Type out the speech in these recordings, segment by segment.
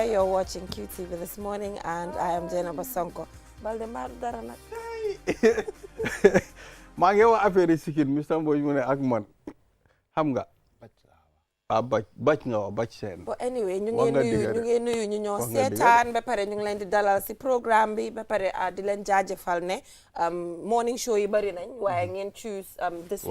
You're watching QTV this morning, and I am Jenna Basonko. Balde Maru Darana. maa ngi wax affaire sikit Mr. Mbodj mu ne ak man xam nga bàcc nga wax bàcc seen. But anyway ñu ngi nuyu ñu ñoo seetaan ba pare ñu ngi leen di dalal si programme bi ba pare di leen jaajëfal ne morning show yi bari nañ waaye ngeen choose this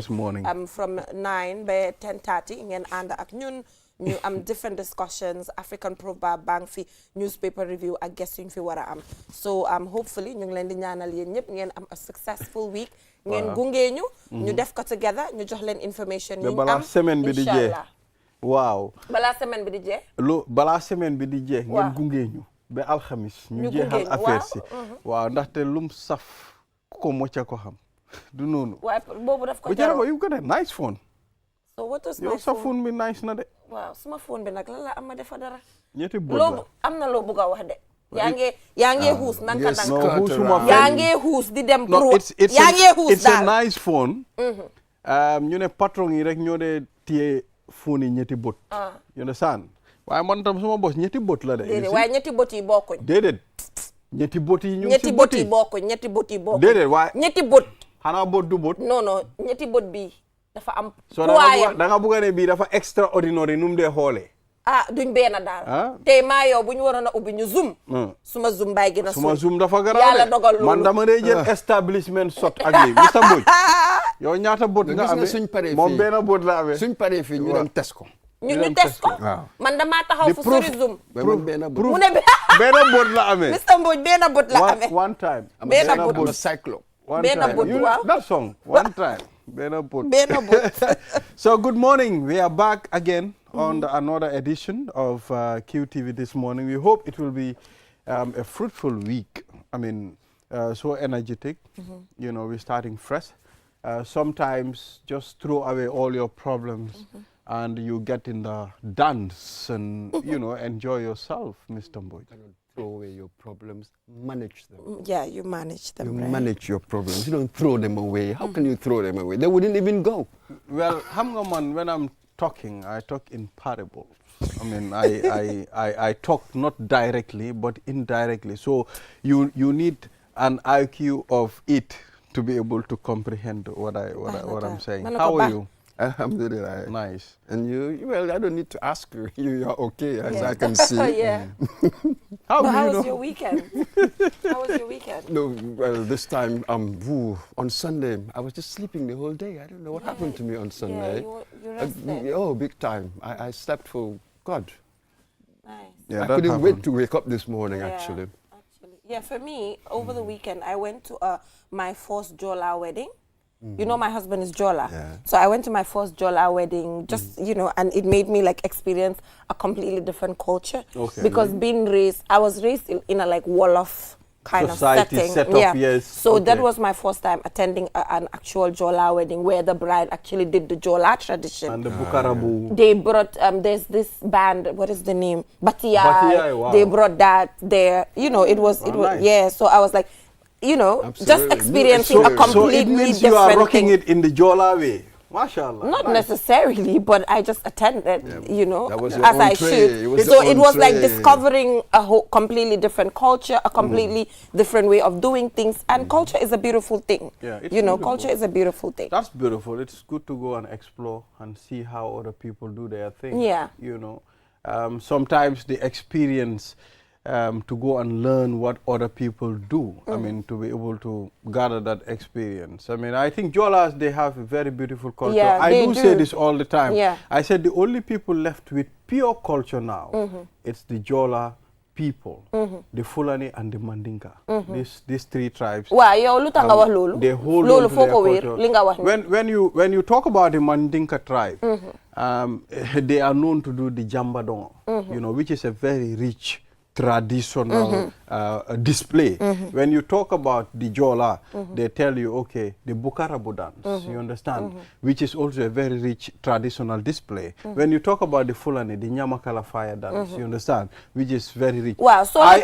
morning from 9 ba 10:30 ngeen ànd ak ñun ñu am different discussions African Proverb Bank fi newspaper review ak guest yuñ fi war a am so hopefully ñu ngi leen di ñaanal yéen ñëpp ngeen am a successful week ngeen gunge ñu def ko together ñu jox leen information yi balaa semaine bi di jeex waaw balaa semaine bi di jeex balaa semaine bi di jeex ngeen gunge ñu ba alxamis ñu jeexal affaire si waaw ndaxte lum saf ku ko mocca ko xam du noonu waaye boobu daf ko jaroo you got a nice phone so what is yow sa phone bi nice na de waaw suma phone bi nag lan la am ma defa dara ñetti bët la am na loo bëgg a wax de yaa ngi xuus nanka yaa ngi xuus di dem pro yaa ngi xuus it's a nice phone ñu ne patron yi rek ñoo dee téye phone yi ñetti bët you understand waaye man tam suma bos ñetti bët la de déedéet waaye ñetti bët yi bokkuñ déedéet ñetti bët yi ñu ñetti bët yi bokkuñ ñetti bët yi bokkuñ déedéet waaye ñetti bët xanaa bët du bët non ñetti bët bii dafa am da nga bëgg ne bii dafa extraordinary nu mu dee xoolee duñ benn daal tey maa yow bu ñu waroon a ubbi ñu zoom suma zoom bàyyi gën a suma zoom dafa garaaw yàlla dogal loolu man dama dee jël establishment shot ak lii Mr. Mbodj yow ñaata bët nga amee moom benn bët la amee suñ paree fii ñu dem test ko ñu test ko man damaa taxaw fu sori zoom mu ne benn bët la amee Mr. Mbodj benn bët la amee one time benn bët cyclo benn bët waaw that song one time benn bët so good morning we are back again on another edition of QTV this morning. We hope it will be a fruitful week. I mean, so energetic. You know, we're starting fresh. Sometimes just throw away all your problems and you get in the dance and, you know, enjoy yourself, Mr. Mbodj. Throw away your problems, manage them. Yeah, you manage them. You manage your problems. You don't throw them away. How can you throw them away? They wouldn't even go. Well, Hamgaman, when I'm talking, I talk in parables. I mean, I talk not directly, but indirectly. So you need an IQ of it to be able to comprehend what I'm saying. How are you? Alhamdulillah. Nice. And you, well, I don't need to ask you. You're okay, as I can see. Yeah. How was your weekend? How was your weekend? No, well, this time, on Sunday, I was just sleeping the whole day. I don't know what happened to me on Sunday. You rested? Oh, big time. I slept for God. Nice. Yeah, I couldn't wait to wake up this morning, actually. Yeah, for me, over the weekend, I went to my first Jola wedding. You know, my husband is Jola. Yeah. So I went to my first Jola wedding, just, you know, and it made me like experience a completely different culture. Okay. Because I was raised in a like Wolof kind society of setting. Yes. So that was my first time attending an actual Jola wedding where the bride actually did the Jola tradition. And the Bukarabu. They brought, there's this band, what is the name? Batiyai, wow. They brought that there. You know, it was, nice. Yeah. So I was like, you know, absolutely. just experiencing a completely so it means different you are rocking thing. it in the Jola way. MashaAllah. Not necessarily, but I just attended, you know, that was your as own I tray. should. So it was like discovering a whole completely different culture, a completely different way of doing things. And culture is a beautiful thing. Yeah, it's you know, beautiful. culture is a beautiful thing. That's beautiful. It's good to go and explore and see how other people do their thing. Yeah. You know, sometimes the experience to go and learn what other people do. I mean, to be able to gather that experience. I mean, I think Jolas, they have a very beautiful culture. Yeah, I do say this all the time. Yeah. I said the only people left with pure culture now, it's the Jola people, the Fulani and the Mandinka. These three tribes. Wow, yo lutanga wax lolu. They hold on to their culture. Linga wax. When you talk about the Mandinka tribe, they are known to do the Jambadong, you know, which is a very rich traditional display. When you talk about the Jola, they tell you, okay, the Bukarabu dance, you understand, which is also a very rich traditional display. When you talk about the Fulani, the Nyamakala fire dance, you understand, which is very rich. Wow, so I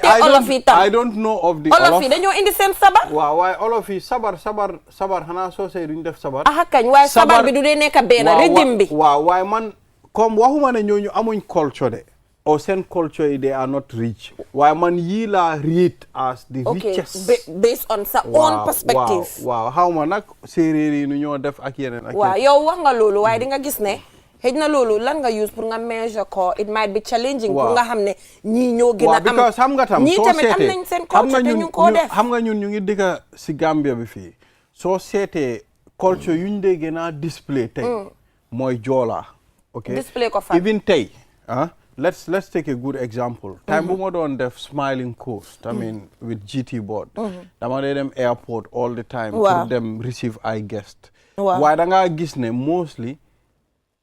don't know of the Olof. Then you're in the same sabar? Wow, why Olof sabar hana so say duñ def sabar. Ah kañ way sabar bi du dé nek ben rhythm bi. Wow, why man comme waxuma ne ñoñu amuñ culture de. or same culture, they are not rich. Why man yila rate as the richest? Based on sa own perspective. Wow. How man nak sereri nu ñoo def ak yenen ak. Wow, yow wax nga lolu way di nga gis ne xëj na lolu lan nga use pour nga measure ko, it might be challenging pour nga xam ne ñi ñoo gëna am. Because xam nga tam ñi tamit am nañ seen culture te ñu ko def. Xam nga ñun ñu ngi dëkk ci Gambia bi fii. Soo seetee culture yuñ dee gëna display tey mooy Joola. Okay. Display ko fa. Even tey let's take a good example. Time bu ma doon def Smiling Coast, I mean with GT board. Dama dee dem airport all the time pour dem receive ay guest. Waaye da nga gis ne mostly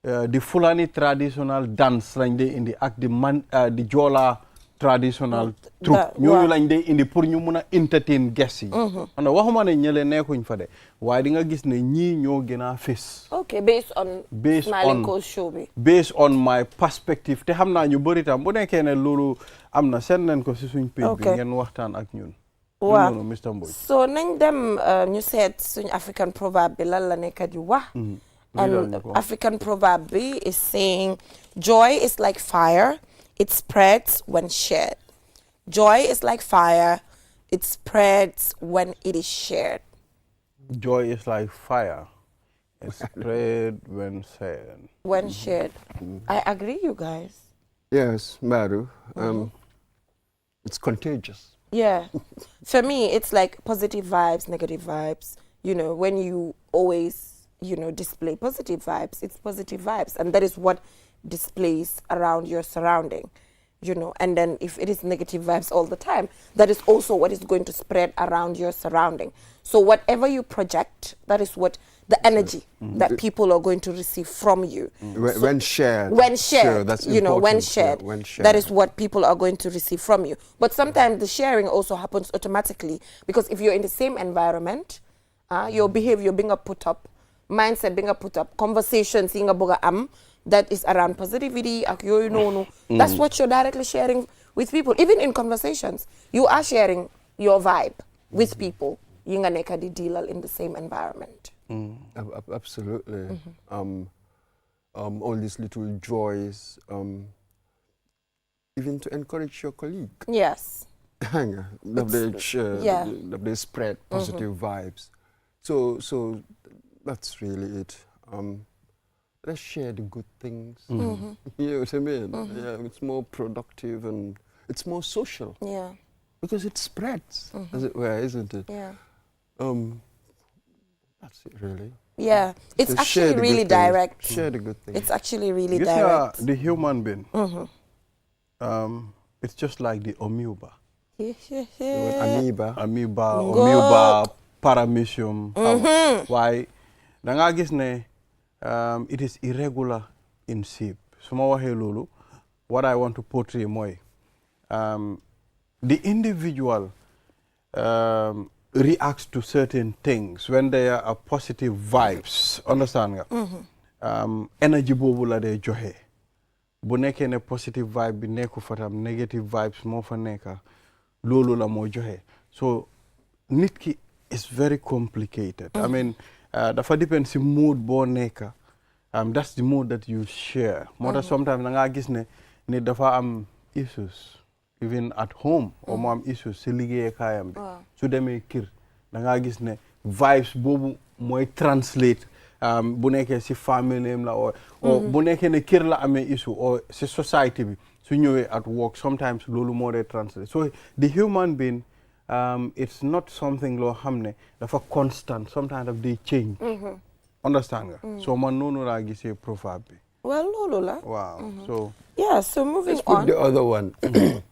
the Fulani traditional dance lañ dee indi ak the Joola traditional troupe ñooñu lañ dee indi pour ñu mun a entertain guests yi. Anda waxuma ne ñële nekkuñ fa de waaye di nga gis ne ñii ñoo gën a fés. Okay, based on Smiling Coast show bi. Based on my perspective te xam naa ñu bëri tam bu nekkee ne loolu am na seen nañ ko si suñ page bi ngeen waxtaan ak ñun. waaw Mr. Mbodj. So nañ dem ñu seet suñ African proverb bi lan la nekk di wax. And African proverb B is saying, joy is like fire, it spreads when shared. Joy is like fire, it spreads when it is shared. Joy is like fire, it spreads when shared. When shared. I agree, you guys. Yes, Maru. It's contagious. Yeah. For me, it's like positive vibes, negative vibes. You know, when you always display positive vibes, it's positive vibes. And that is what displays around your surrounding, And then if it is negative vibes all the time, that is also what is going to spread around your surrounding. So whatever you project, that is what the energy that people are going to receive from you. When shared. When shared, sure, that's important. When shared, that is what people are going to receive from you. But sometimes the sharing also happens automatically, because if you're in the same environment, your behavior being put up, mindset being put up, conversations being that is around positivity, that's what you're directly sharing with people. Even in conversations, you are sharing your vibe with people. You are deal in the same environment. Absolutely. All these little joys, even to encourage your colleague. Yes. They spread positive vibes. So that's really it. Let's share the good things. You know what I mean? Yeah, it's more productive and it's more social. Yeah. Because it spreads, as it were, isn't it? Yeah. That's it, really. Yeah. It's actually really direct. Share the good things. It's actually really direct. The human being, it's just like the amoeba. Amoeba, paramecium. Why? Danga gis ne it is irregular in shape. Suma waxe lolu, what I want to portray moy the individual reacts to certain things when there are positive vibes. Understand nga? Energy bobu la day joxe. Bu nekkee ne positive vibe bi nekku fa tam negative vibes moo fa nekka loolu la moo joxe. So nit ki is very complicated. I mean, dafa depend si mood boo nekka. That's the mood that you share. Moo tax sometimes da nga gis ne nit dafa am issues even at home or mo am issues si liggéey kaayam bi. Su demee kër da nga gis ne vibes boobu mooy translate bu nekkee si family la or bu nekkee ne kër la amee issue or si society bi su ñëwee at work sometimes loolu moo dee translate. So the human being, it's not something loo xam ne dafa constant, sometimes daf dey change. Understand nga? So man noonu laa gisee proverb bi. Well, loolu la. Wow. So yeah, so moving let's put on. The other one. The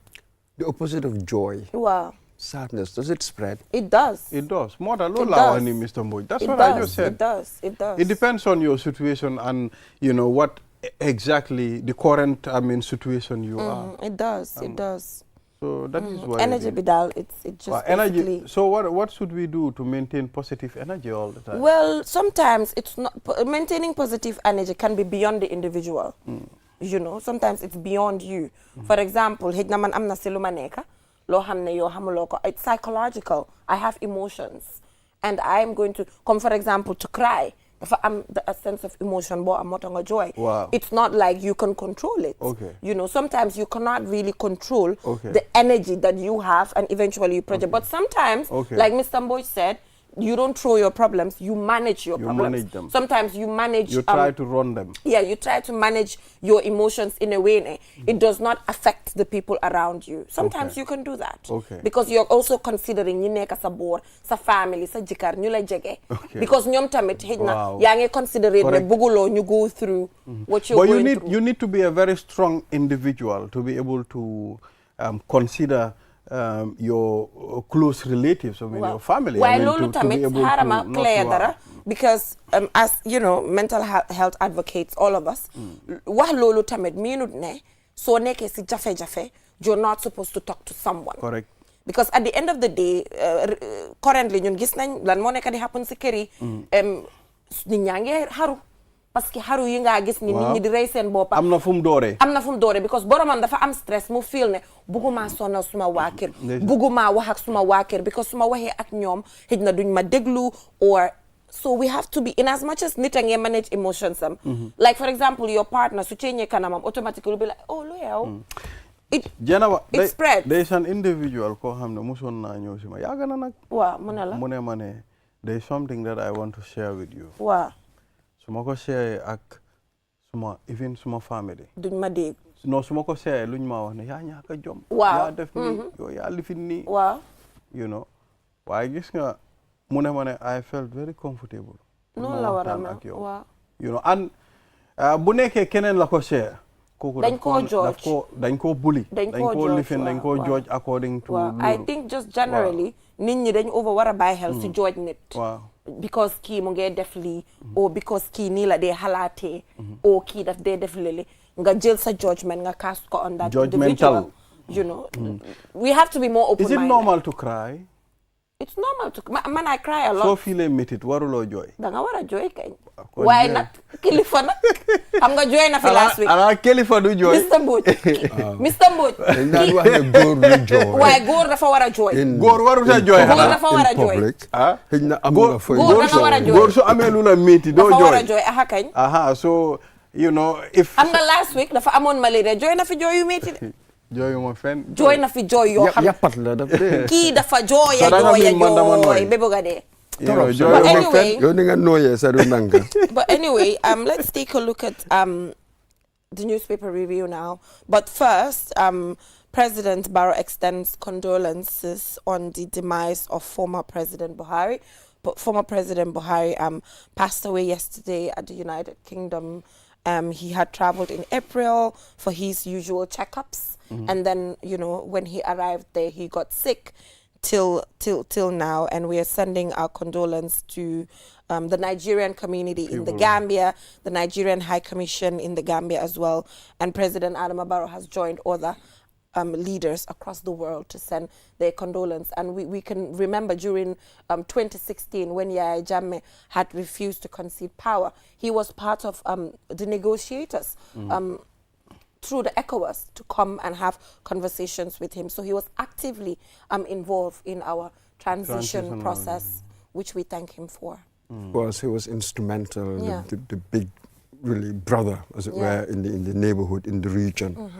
opposite of joy. Wow. Sadness. Does it spread? It does. It does. More than Lola, Mr. Mbodj. That's what I just said. It does. It does. It depends on your situation and what exactly the current situation you are. It does. It does. So that is why energy bidal. It just energy. So what should we do to maintain positive energy all the time? Well, sometimes it's not maintaining positive energy can be beyond the individual. Sometimes it's beyond you. For example, it's psychological. I have emotions and I'm going to come, for example, to cry. a sense of emotion, but I'm not joy. Wow. It's not like you can control it. Okay. You know, sometimes you cannot really control okay. the energy that you have, and eventually you project. Okay. But sometimes, okay. like Mr. Mboy said, you don't throw your problems, you manage your problems. Manage them. Sometimes you manage... You try to run them. Yeah, you try to manage your emotions in a way. It does not affect the people around you. Sometimes you can do that. Okay. Because you're also considering you nekk sa boor, sa family, sa jikar, ñu la jege. Because ñoom tamit hejna yaa ngi consider ne buguloo ñu go through what you're going through. But you need to be a very strong individual to be able to consider your close relatives, I mean, your family. Why lolu tamit harama clear dara, because as you know, mental health advocates, all of us, wax lolu tamit minute ne so nekkee si jafe-jafe, you're not supposed to talk to someone. Correct. Because at the end of the day, currently ñun gis nañ lan moo nekk di happen si kër yi, nit ñaa ngi xaru. Parce que xaru yi nga gis ni nit ñi di rey seen bopp. am na fu mu dooree because boromam dafa am stress mu feel ne bugguma sonal suma waa kër bugguma wax ak suma waa kër because suma waxee ak ñoom xëj na duñ ma déglu or so we have to be, in as much as nit a ngee manage emotions am like for example your partner su ceeñee kanamam automatically will be like oh lu yow it spread. There is an individual koo xam ne mosoon naa ñëw si ma yàgg na nag waaw mu ne la mu ne ma ne there is something that I want to share with you. waaw suma ko share ak even suma family. duñ ma dégg. non suma ko share luñ ma wax ne yaa ñàkk a jom. waaw yaa def nii yow yaa lifin nii. waaw. you know waaye gis nga mu ne ma ne I felt very comfortable. noonu la war a mel waaw. you know and bu nekkee keneen la ko share. kooku dañ koo judge dañ koo bully. dañ koo lifin dañ koo judge according to. I think just generally. nit ñi dañ over war a bàyyi xel si judge nit. waaw. because kii mu ngee def lii or because kii nii la dee xalaatee or kii daf dee def lele nga jël sa judgment nga cast ko on that individual. You know, we have to be more open-minded. Is it normal to cry? It's normal to man I cry a lot. soo feelee métit waruloo jooy. da nga war a jooy kañ. waaye nag kilifa nag xam nga jooy na fi last week. ala kilifa du jooy. Mr. Mbodj. Mr. Mbodj. dañ daan wax ne góor du jooy. waaye góor dafa war a jooy. góor warut a jooy. góor dafa war a jooy. xëy na am nga fay. góor da nga war a jooy. góor su amee lu la métti doo jooy. dafa war a jooy aha kañ. aha so you know if. am nga last week dafa amoon malaria jooy na fi jooy yu métti de. jooyuma fenn. jooy na fi jooy yoo xam yàppat la daf dee. kii dafa jooya jooy ba bëgg a dee. But anyway, but anyway, let's take a look at the newspaper review now. But first, President Barrow extends condolences on the demise of former President Buhari. Former President Buhari passed away yesterday at the United Kingdom. He had traveled in April for his usual checkups, and then when he arrived there, he got sick. Till now, and we are sending our condolence to the Nigerian community in the Gambia, the Nigerian High Commission in the Gambia as well, and President Adama Barrow has joined other leaders across the world to send their condolence. And we can remember during 2016 when Yahya Jammeh had refused to concede power, he was part of the negotiators through the ECOWAS to come and have conversations with him. So he was actively involved in our transition process, which we thank him for. He was instrumental, the big, really brother, as it were, in the neighborhood, in the region.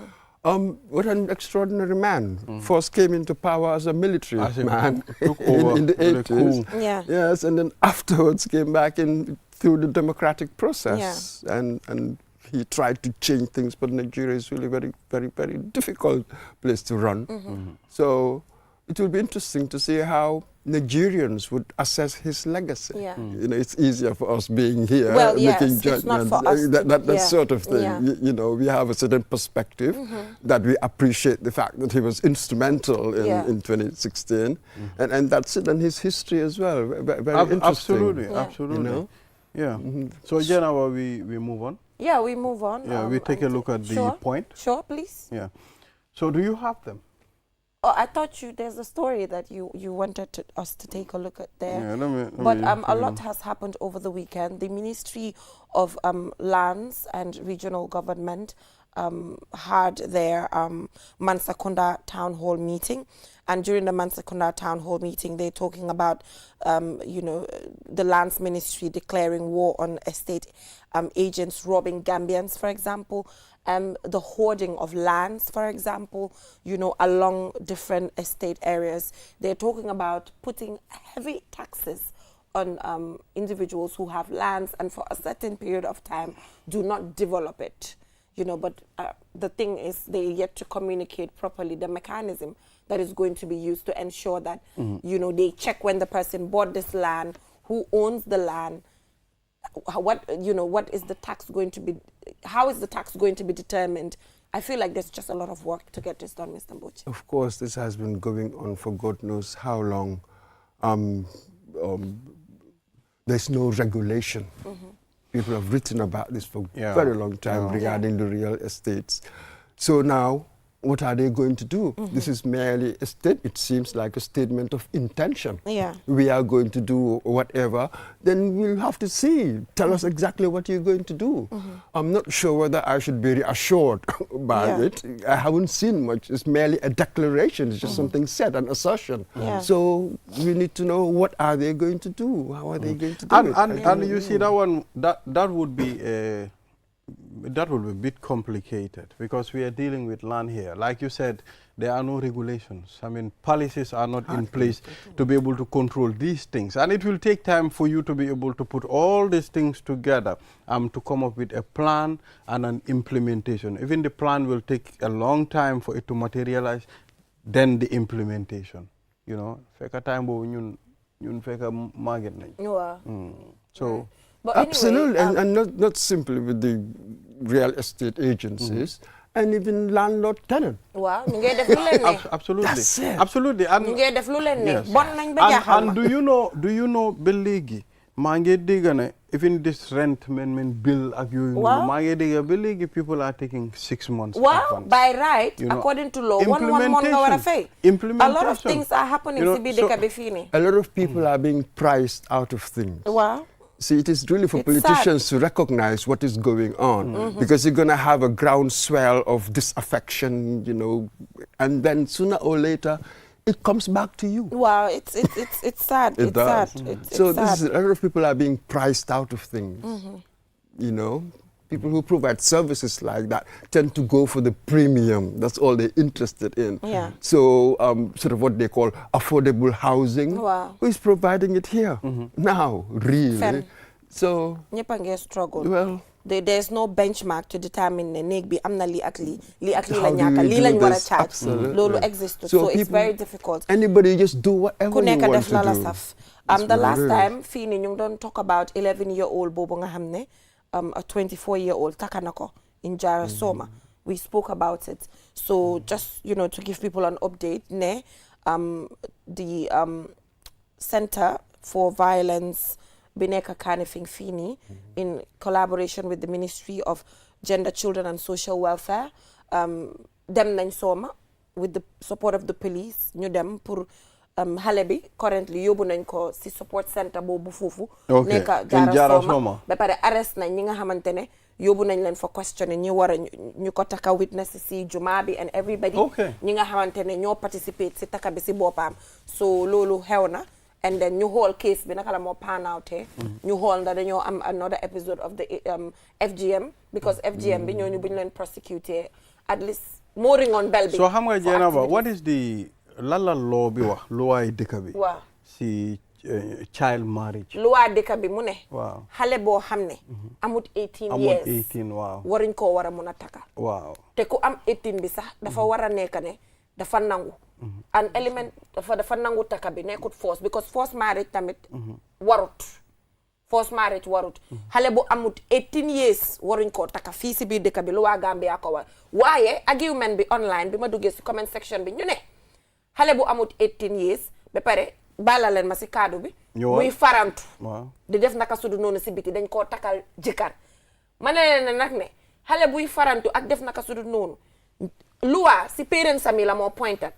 What an extraordinary man. First came into power as a military man in the 80s. Yes, and then afterwards came back in through the democratic process. And he tried to change things, but Nigeria is really very, very, very difficult place to run. So it will be interesting to see how Nigerians would assess his legacy. It's easier for us being here, making judgments, not for us that sort of thing. We have a certain perspective that we appreciate the fact that he was instrumental in 2016, and that's it, and his history as well. Very interesting. Absolutely. So Jenna, we move on. Yeah, we move on. We take a look at the point. Sure, please. Yeah. So do you have them? Oh, I thought there's a story that you wanted us to take a look at there. Yeah, let me but a lot has happened over the weekend. The Ministry of Lands and Regional Government had their Mansakunda town hall meeting. And during the Mansakunda town hall meeting, they're talking about, the lands ministry declaring war on estate agents robbing Gambians, for example, the hoarding of lands, for example, along different estate areas. They're talking about putting heavy taxes on individuals who have lands and for a certain period of time do not develop it. But the thing is, they yet to communicate properly the mechanism that is going to be used to ensure that, they check when the person bought this land, who owns the land, what is the tax going to be, how is the tax going to be determined? I feel like there's just a lot of work to get this done, Mr. Mboche. Of course, this has been going on for God knows how long. There's no regulation. People have written about this for a very long time regarding the real estates. So now, what are they going to do? This is merely it seems like a statement of intention. We are going to do whatever. Then we'll have to see. Tell us exactly what you're going to do. I'm not sure whether I should be reassured by it. I haven't seen much. It's merely a declaration. It's just something said, an assertion. So we need to know, what are they going to do? How are they going to do it? And you see, that one, that would be a bit complicated, because we are dealing with land here. Like you said, there are no regulations. I mean, policies are not in place to be able to control these things. And it will take time for you to be able to put all these things together to come up with a plan and an implementation. Even the plan will take a long time for it to materialize, then the implementation. Feka time bo ñun feka market nañ. So but absolutely, anyway, and not simply with the real estate agencies, and even landlord-tenant. Wow, absolutely. That's it. Absolutely. And, yes. And do you know Beligi? Mange digane, even this rent men bill Beligi people are taking 6 months. Wow, by right, according to law, 1 month implementation. A lot of things are happening. A lot of people are being priced out of things. Wow. See, it is really for politicians to recognize what is going on, because you're going to have a groundswell of disaffection, and then sooner or later, it comes back to you. Wow, it's sad. It does. So this is, a lot of people are being priced out of things. People who provide services like that tend to go for the premium. That's all they're interested in. So sort of what they call affordable housing. Wow. Who is providing it here now, really? So, struggle. Well, there's no benchmark to determine the negbi amna li akli la charge. Lolo exists. So it's very difficult. Anybody just do whatever you want to do. The last time Fini ñu don't talk about 11-year-old bobo nga xamne a 24-year-old takanako in Jara Soma. We spoke about it. So just, to give people an update, the Center for Violence Bineka Kanifing Fini, in collaboration with the Ministry of Gender, Children and Social Welfare, dem nañ Soma with the support of the police, ñu dem pour xale bi currently yóbbu nañ ko si support center boobu foofu nekk Jara Soma ba pare arrest nañ ñi nga xamante ne yóbbu nañ leen for questioning ñu war a ñu ko taka witness si jumaa bi and everybody ñi nga xamante ne ñoo participate si taka bi si boppam so loolu xew na and then ñu xool case bi naka la moo pan out ñu xool ndax dañoo am another episode of the FGM because FGM bi ñooñu buñ leen prosecute at least mooring on bell bi so xam nga Jenaba what is the lala law bi wax loi dëkk bi waaw si child marriage loi dëkk bi mu ne waaw xale boo xam ne amut 18 years amut 18 waaw waruñ koo war a mun a taka waaw te ku am 18 bi sax dafa war a nekk ne dafa nangu an element dafa nangu taka bi nekkut force because force marriage tamit warut force marriage warut xale bu amut 18 years waruñ koo taka fii si biir dëkk bi loi Gambia ko war waaye argument bi online bi ma duggee si comment section bi ñu ne xale bu amut 18 years ba pare bala leen ma si kaddu bi muy farantu di def naka sudu noonu si biti dañ koo takal jëkkër ma ne leen nag ne xale buy farantu ak def naka sudu noonu loi si parents sami la moo pointed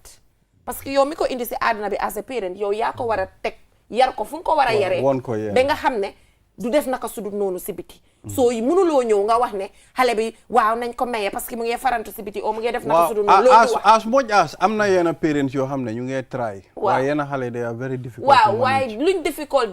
parce que yow mi ko indi si àdduna bi as a parent yow yaa ko war a teg yar ko fu nga ko war a yaree ba nga xam ne du def naka sudu noonu si biti so mënuloo ñëw nga wax ne xale bi waaw nañ ko maye parce que mu ngi farantu si biti o mu ngi def naka su dul noonu as much as am na yenn parents yoo xam ne ñu ngi try waaye yenn xale they are very difficult waaw waaye luñ difficult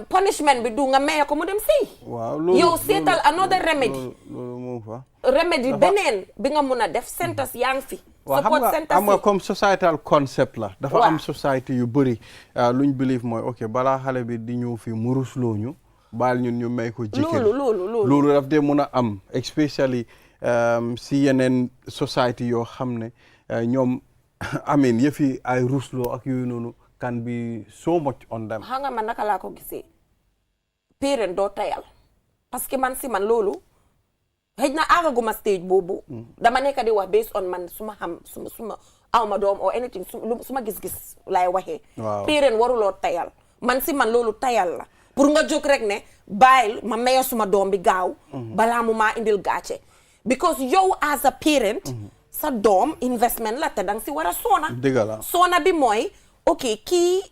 punishment bi du nga maye ko mu dem si waaw yow seetal another remedy loolu moom fa remedy beneen bi nga mun a def centres yaa ngi fi support centres xam nga comme societal concept la dafa am society yu bëri luñ believe mooy ok balaa xale bi di ñëw fi mu rusloo ñu baal ñun ñu may ko jëkkër loolu daf dee mun a am especially si yeneen society yoo xam ne ñoom amin yëfi ay rusloo ak yooyu noonu can be so much on them. xam nga man naka laa ko gisee parent doo tayal parce que man si man loolu xëy na aagaguma stage boobu dama nekk di wax based on man su ma xam suma awma doom or anything su ma gis-gis laay waxee parent waruloo tayal man si man loolu tayal la pour nga jóg rek ne bàyyil ma mayo suma doom bi gaaw balaa mu maa indil gàcce because yow as a parent sa doom investment la te danga si war a soona bi mooy ok kii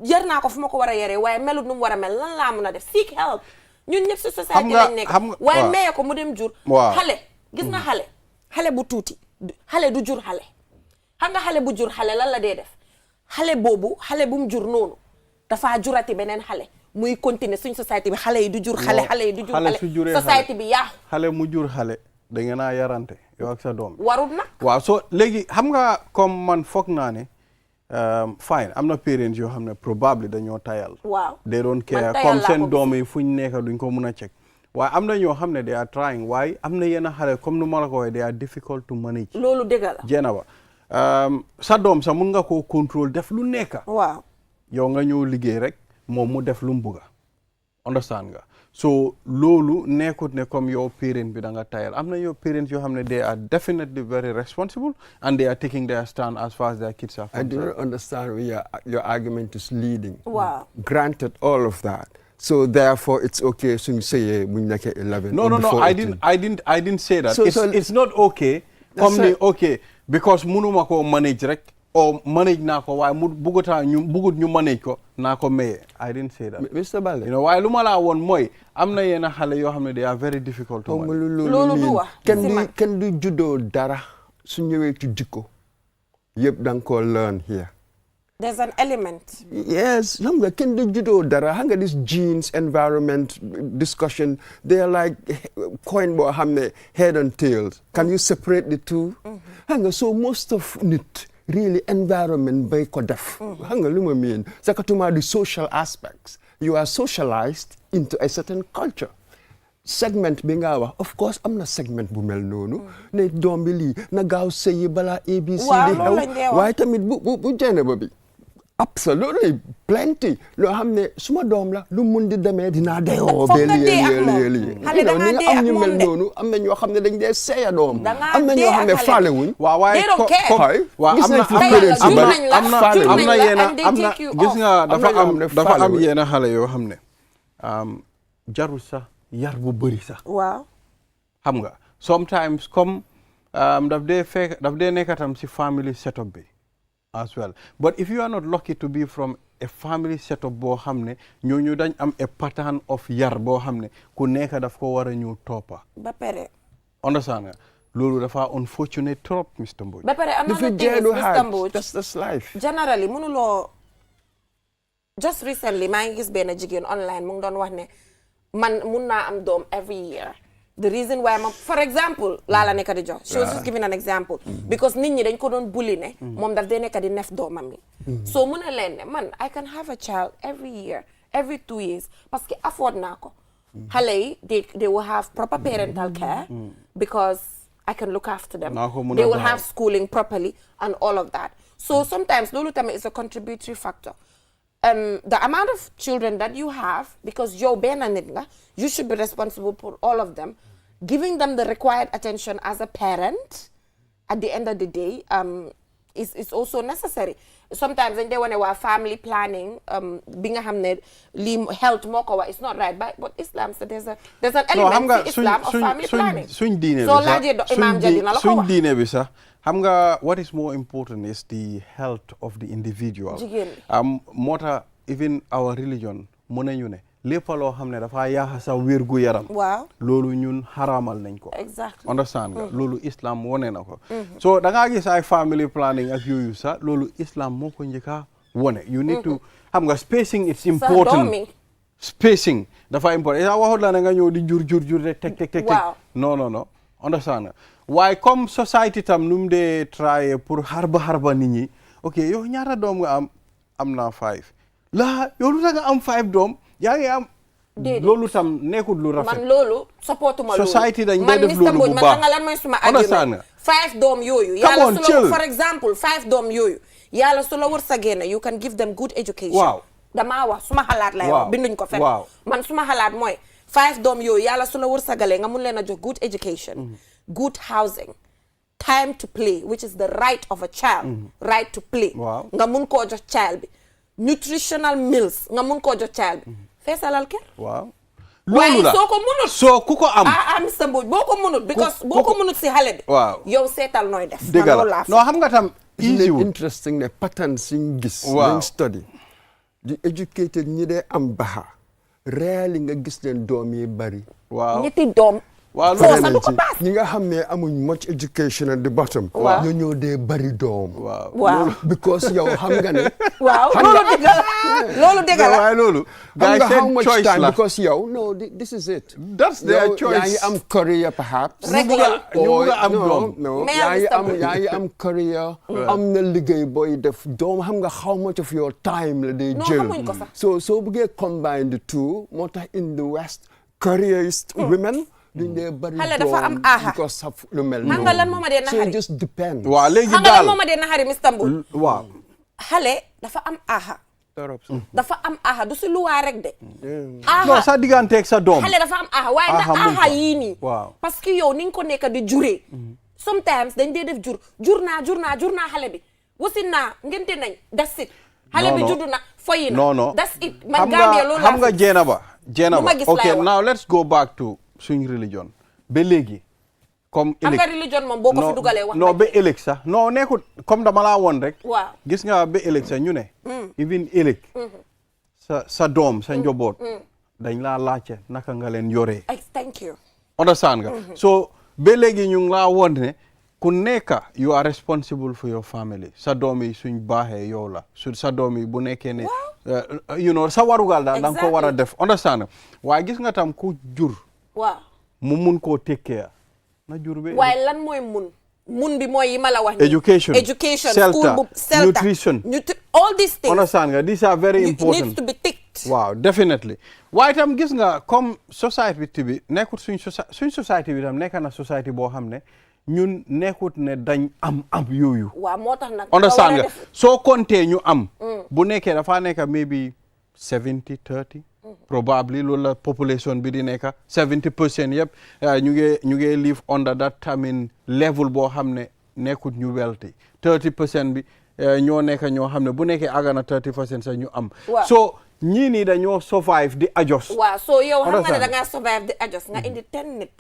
yar naa ko fu ma ko war a yaree waaye melut nu mu war a mel lan laa mun a def seek help ñun ñëpp si société lañ nekk waaye maye ko mu dem jur xale gis nga xale bu tuuti xale du jur xale xam nga xale bu jur xale lan la dee def xale boobu xale bu mu jur noonu dafaa jurati beneen xale muy continuer suñ société bi xale yi du jur xale yi du jur xale société bi yaa xale mu jur xale da ngeen a yarante yow ak sa doom warul nag waaw so léegi xam nga comme man foog naa ne fine am na parents yoo xam ne probably dañoo tayal they don't care comme seen doom yi fuñ nekk duñ ko mun a check waaye am na ñoo xam ne they are trying waaye am na yenn xale comme nu ma la ko waxee they are difficult to manage loolu dëgg la jeena ba sa doom sax mun nga koo contrôle def lu nekk waaw yow nga ñëw liggéey rek moom mu def lu mu bugga understand nga so loolu nekkut ne comme yow parent bi da nga tayal am na yow parents yoo xam ne they are definitely very responsible and they are taking their stand as far as their kids are concerned. I do not understand where your argument is leading. Wow. Granted all of that. So therefore it's okay so you say when you get 11 No, I didn't say that. It's not okay. Comme okay because munuma ko manage rek or manage naa ko waaye bugut ñu manage ko naa ko maye I didn't say that. Mr. Balde. You know waaye lu ma laa woon mooy am na yenn xale yoo xam ne they are very difficult to manage. loolu du wax kenn du juddoo dara su ñëwee ci jikko yëpp da nga ko learn here. There's an element. Yes, xam nga kenn du juddoo dara xam nga this genes environment discussion they are like coin boo xam ne head and tails. Can you separate the two? Xam nga so most of nit really environment bay ko def xam nga lu ma mean sakatuma the social aspects you are socialized into a certain culture segment bi nga wax of course am na segment bu mel noonu ne doom bi lii na gaaw sëyi balaa ABC di xew waaye tamit bu jene ba bi absolutely plenty loo xam ne suma doom la lu mun di demee dinaa deyoo ba lii xale da nga dee ak moom de am na ñoo xam ne dañ dee seeya doom am na ñoo xam ne faale wuñ waaw waaye gis nañ fi parents am na gis nga dafa am yenn xale yoo xam ne jarul sax yar bu bëri sax waaw xam nga sometimes comme daf dee nekkatam si family setup bi as well but if you are not lucky to be from a family setup boo xam ne ñooñu dañ am a pattern of yar boo xam ne ku nekk daf ko war a ñëw toppa ba pare understand nga loolu dafa unfortunate trop Mr. Mbodj ba pare another thing is Mr. Mbodj that's life generally mënuloo just recently maa ngi gis benn jigéen online mu ngi doon wax ne man mun naa am doom every year the reason why for example laa la nekk di jox she was just giving an example because nit ñi dañ ko doon bully ne moom daf dee nekk di nef doomam yi so mu ne leen ne man I can have a child every year every 2 years parce que afford naa ko xale yi they will have proper parental care because I can look after them they will have schooling properly and all of that so sometimes loolu tamit is a contributory factor the amount of children that you have because yow benn nit nga you should be responsible for all of them giving them the required attention as a parent at the end of the day is also necessary sometimes dañ dee wane waa family planning bi nga xam ne lii health moo ko wax it's not right but Islam so there's an element ci Islam of family planning suñ diine bi soo laajee imam ja dina la ko wax suñ diine bi sax xam nga what is more important is the health of the individual jigéen moo tax even our religion mu nañu ne lépp loo xam ne dafa yaaxa sa wérgu yaram waaw loolu ñun xaraamal nañ ko exactly understand nga loolu islam wone na ko so da ngaa gis ay family planning ak yooyu sax loolu islam moo ko njëkka wone you need to xam nga spacing it's important spacing dafa important isa waxut la ne nga ñëw di jur de teg non understand nga waaye comme society tam nu mu dee try pour harba nit ñi ok yow ñaata doom nga am naa 5 la yow lu tax nga am 5 doom yaa ngi am loolu tam nekkul lu rafet man loolu supportuma loolu society dañ dee def loolu bu baax man lan mooy suma argument 5 doom yooyu yàlla su la for example 5 doom yooyu yàlla su la wërsëgee na you can give them good education waaw damaa wax suma xalaat lay wax binduñ ko fen man suma xalaat mooy 5 doom yooyu yàlla su la wërsëgalee nga mun leen a jox good education good housing time to play which is the right of a child right to play nga mun koo jox child bi nutritional meals nga mun koo jox child bi feesalal kër waaw loolu la soo ko munut soo ku ko am Mr Mbodj boo ko munut because boo ko munut si xale bi waaw yow seetal nooy def dëgg la non xam nga tam easy interesting ne patterns yi gis dañ study di educated ñi dee am baxa rarely nga gis leen doom yi bari waaw ñetti doom waaw ñi nga xam ne amuñ much education at the bottom ñoo ñoo dee bari doom waaw because yow xam nga ne waaw loolu dëgg la waaye loolu guys seen choice la because yow no this is it that's their choice yaa ngi am career perhaps ñu nga am doom no yaa ngi am career am na liggéey booy def doom xam nga how much of your time la day jël soo bëggee combine the two moo tax in the west careerist women duñ dee bari xale dafa am aaxa because of lu mel xam nga lan moo ma dee naxari so just depend waaw léegi xam nga lan moo ma dee naxari Mr Mbodj waaw xale dafa am aaxa dafa am aaxa du si luwaa rek de non sa digganteeg sa doom xale dafa am aaxa waaye ndax aaxa yii nii parce que yow ni nga ko nekk di juree sometimes dañ dee def jur naa xale bi wasin naa ngente nañ that's it xale bi juddu na foyi na that's it man Gambia loolu xam nga Jeenaba okay now let's go back to suñ religion ba léegi comme am nga religion moom boo ko fi dugalee wax non ba ëllëg sax non nekkul comme dama laa woon rek waaw gis nga ba ëllëg sax ñu ne even ëllëg sa doom sa njaboot dañ laa laajte naka nga leen yoree thank you understand nga so ba léegi ñu ngi laa woon ne ku nekka you are responsible for your family sa doom yi suñ baaxee yow la sa doom yi bu nekkee ne you know sa warugal daal da nga ko war a def understand waaye gis nga tam ku jur waaw mu mun koo take care na jur be waaye lan mooy mun bi mooy yi ma la wax ni education school book nutrition all these things understand nga these are very important needs to be ticked waaw definitely waaye tam gis nga comme society bi nekkut suñ society bi tam nekk na society boo xam ne ñun nekkut ne dañ am yooyu waaw moo tax nag understand nga soo compter ñu am bu nekkee dafa nekk maybe 70-30 probably loolu la population bi di nekk 70% yëpp ñu ngi live under that level boo xam ne nekkut ñu wealthy 30% bi ñoo nekk ñoo xam ne bu nekkee àgg na 30% sax ñu am so ñii nii dañoo survive di adjust waaw so yow xam nga ne da ngaa survive di adjust nga indi 10 nit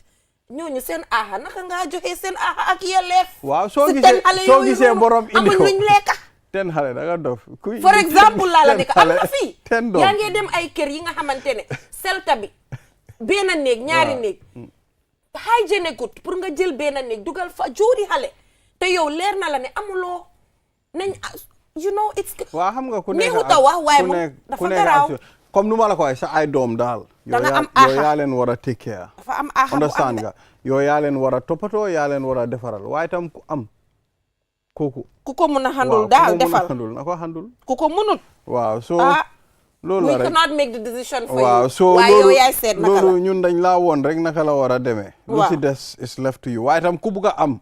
ñooñu seen aaxa naka ngaa joxe seen aaxa ak yelleef waaw soo gisee borom indi ko amuñ luñ lekka 10 xale da nga dof for exemple laa la nekk am na fii yaa ngi dem ay kër yi nga xamante ne selta bi benn néeg ñaari néeg hygiene gut pour nga jël benn néeg dugal fa jóori xale te yow leer na la ne amuloo nañ you know it's waaw xam nga ku nekk neexut a wax waaye moom dafa garaaw comme nu ma la ko waxee sa ay doom daal danga am aaxa yow yaa leen war a take care dafa am aaxa understand nga yow yaa leen war a toppatoo yaa leen war a defaral waaye tam ku am kooku ku ko mun a handul daal defal na ko handul ku ko munut waaw so loolu la rek we cannot make the decision for waaw you so waaye yow yaay seet naka la loolu ñun dañ laa woon rek naka la war a demee lu si des is left to you waaye tam ku bugg a am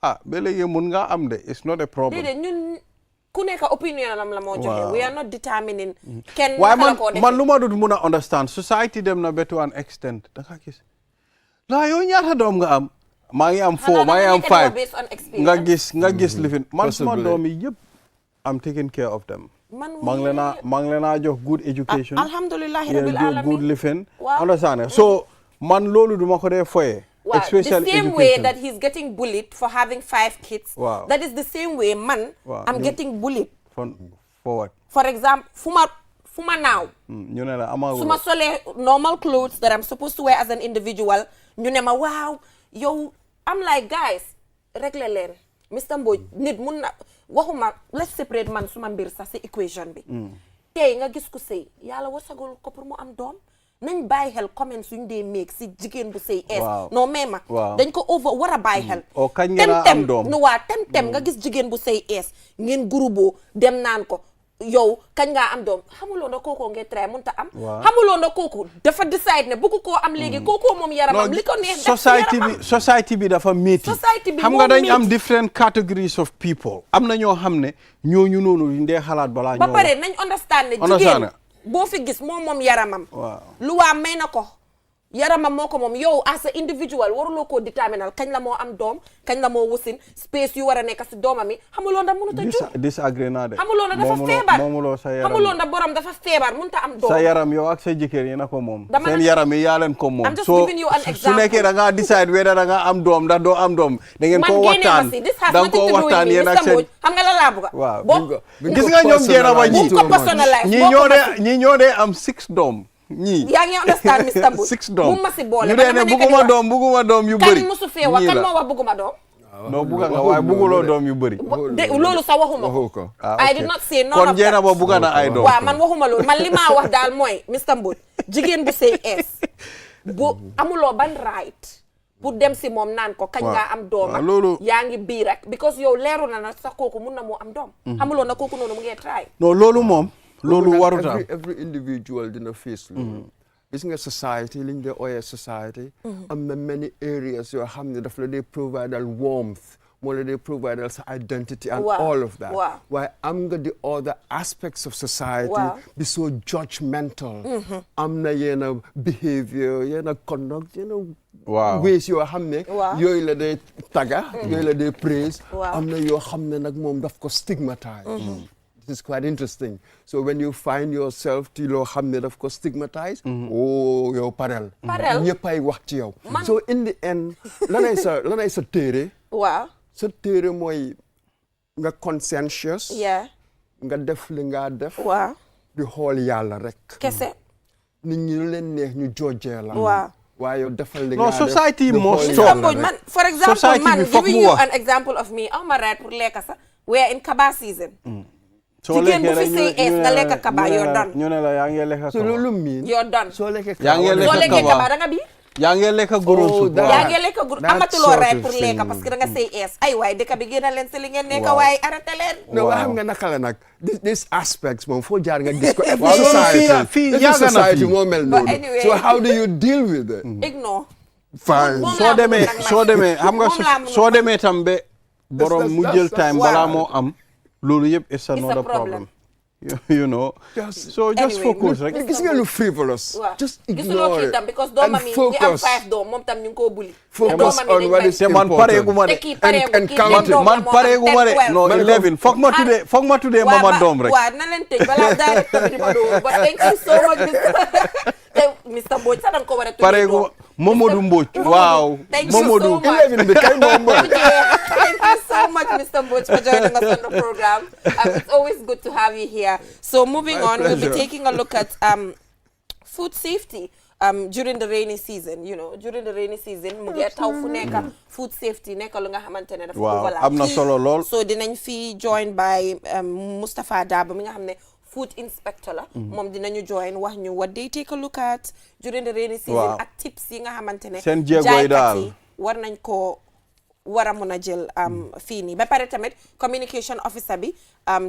ba léegi mun nga am de it's not a problem déedéet ñun ku nekk opinion am la moo joxe we are not determining kenn waaye naka la koo defee man lu ma dut mun a understand society dem na ba to an extent da nga gis laa yow ñaata doom nga am maa ngi am 4 maa ngi am 5 nga gis lifin man suma doom yi yëpp I'm taking care of them maa ngi leen a jox good education alhamdulillah rabbil alamin good lifin understand so man loolu duma ko dee foye the same way that he's getting bullied for having 5 kids that is the same way man I'm getting bullied for what for example fuma naaw ñu ne la amaguloo su ma solee normal clothes that I'm supposed to wear as an individual ñu ne ma waaw yow I'm like guys réglé leen Mr Mbodj nit mun na waxuma let's separate man suma mbir sax si equation bi tey nga gis ku sëy yàlla wasagul ko pour mu am doom nañ bàyyi xel comments suñ dee meeg si jigéen bu sëy ees non mais ma dañ ko over war a bàyyi xel kañ ngeen am doom nu waa tem nga gis jigéen bu sëy ees ngeen groupe dem naan ko yow kañ ngaa am doom xamuloo na kooku ngay try mënta am xamuloo na kooku dafa decide ne bëgg koo am léegi kooku moom yaramam li ko neex society bi dafa métti xam nga dañ am different categories of people am na ñoo xam ne ñooñu noonu ndee xalaat balaa ñoo ba pare nañ understand ne jigéen boo fi gis moom yaramam lu waa may na ko yaramam moo ko moom yow as a individual waruloo koo déterminal kañ la moo am doom kañ la moo wasin space yu war a nekk si doomam yi xamuloo ndax mënut a jur disagree naa de xamuloo ndax dafa feebar moomuloo sa yaram xamuloo ndax borom dafa feebar mënut a am doom sa yaram yow ak sa jëkkër yi na ko moom seen yaram yi yaa leen ko moom I'm just giving you an example su nekkee da ngaa decide whether da nga am doom ndax doo am doom da ngeen koo waxtaan da nga koo waxtaan yéen ak seen xam nga la laa bëgg waaw gis nga ñoom jeena ba ñi ñoo dee am 6 doom ñii yaa ngi understand Mr Mbodj 6 doom bu ma si boole ñu dee ne bugguma doom yu bëri kan musu fee wax kan moo wax bugguma doom non bugga nga waaye bugguloo doom yu bëri loolu sax waxuma ko I did not say none of that kon jeena ba bugga na ay doom waaw man waxuma loolu man li maa wax daal mooy Mr Mbodj jigéen bu sëy ees bu amuloo ban right pour dem si moom naan ko kañ ngaa am doom loolu yaa ngi bii rek because yow leeru na sax kooku mun na moo am doom amuloo na kooku noonu mu ngi try non loolu moom loolu waruta every individual dina face loolu gis nga society liñ dee ooyee society am na many areas yoo xam ne daf la dee providal warmth moo la dee providal sa identity and all of that waaye am nga the other aspects of society be so judgmental am na yenn behavior yenn conduct ways yoo xam ne yooyu la dee taga yooyu la dee praise am na yoo xam ne nag moom daf ko stigmatize This is quite interesting. So when you find yourself ti loo xam ne daf ko stigmatize yow parel ñëppay wax ci yow so in the end lanay sa téere sa téere mooy nga conscientious nga def li nga def di xool yàlla rek kese nit ñi lu leen neex ñu joojee la waaye yow defal li nga def society moo strong man for example man giving you an example of me am ma right pour lekka sax we are in kaba season jigéen bu fi sëy ees nga lekk kaba you're done ñu ne la yaa ngi lekk kaba loolu miin you're done soo lekkee kaba da nga bii yaa ngi lekk guru sup yaa ngi lekk guru amatuloo right pour lekk parce que da nga sëy ees ay waay dëkk bi génn leen si li ngeen nekk waaye arrêté leen non xam nga naka la nag this aspects moom foo jaar nga gis ko fii yàgg na society moo mel noonu so how do you deal with it ignore fine soo demee xam nga soo demee tam be borom mu jël time balaa moo am loolu yëpp is another problem you know so just focus rek gis nga lu frivolous just ignore it because doomam yi ngi am 5 doom moom tam ñu ngi koo buli focus on what is important man pareeguma de man pareeguma de no 11 foog ma tuddee mama doom rek waaw na leen tëj balaa directeur bi di ma doon but thank you so much Mr Mbodj sax dañ ko war a tuddee pareeguma Mamadou Mbodj waaw Mamadou 11 bi kay moom thank you so much Mr Mbodj for joining us on the program it's always good to have you here so moving on we'll be taking a look at food safety during the rainy season during the rainy season mu ngi taw fu nekk food safety nekk lu nga xamante ne dafa overlap am na solo lool so dinañ fi join by Moustapha Dabo mi nga xam ne food inspector la moom dinañu join wax ñu what they take a look at during the rainy season ak tips yi nga xamante ne seen jéegoy daal war nañ ko war a mun a jël fii nii ba pare tamit communication officer bi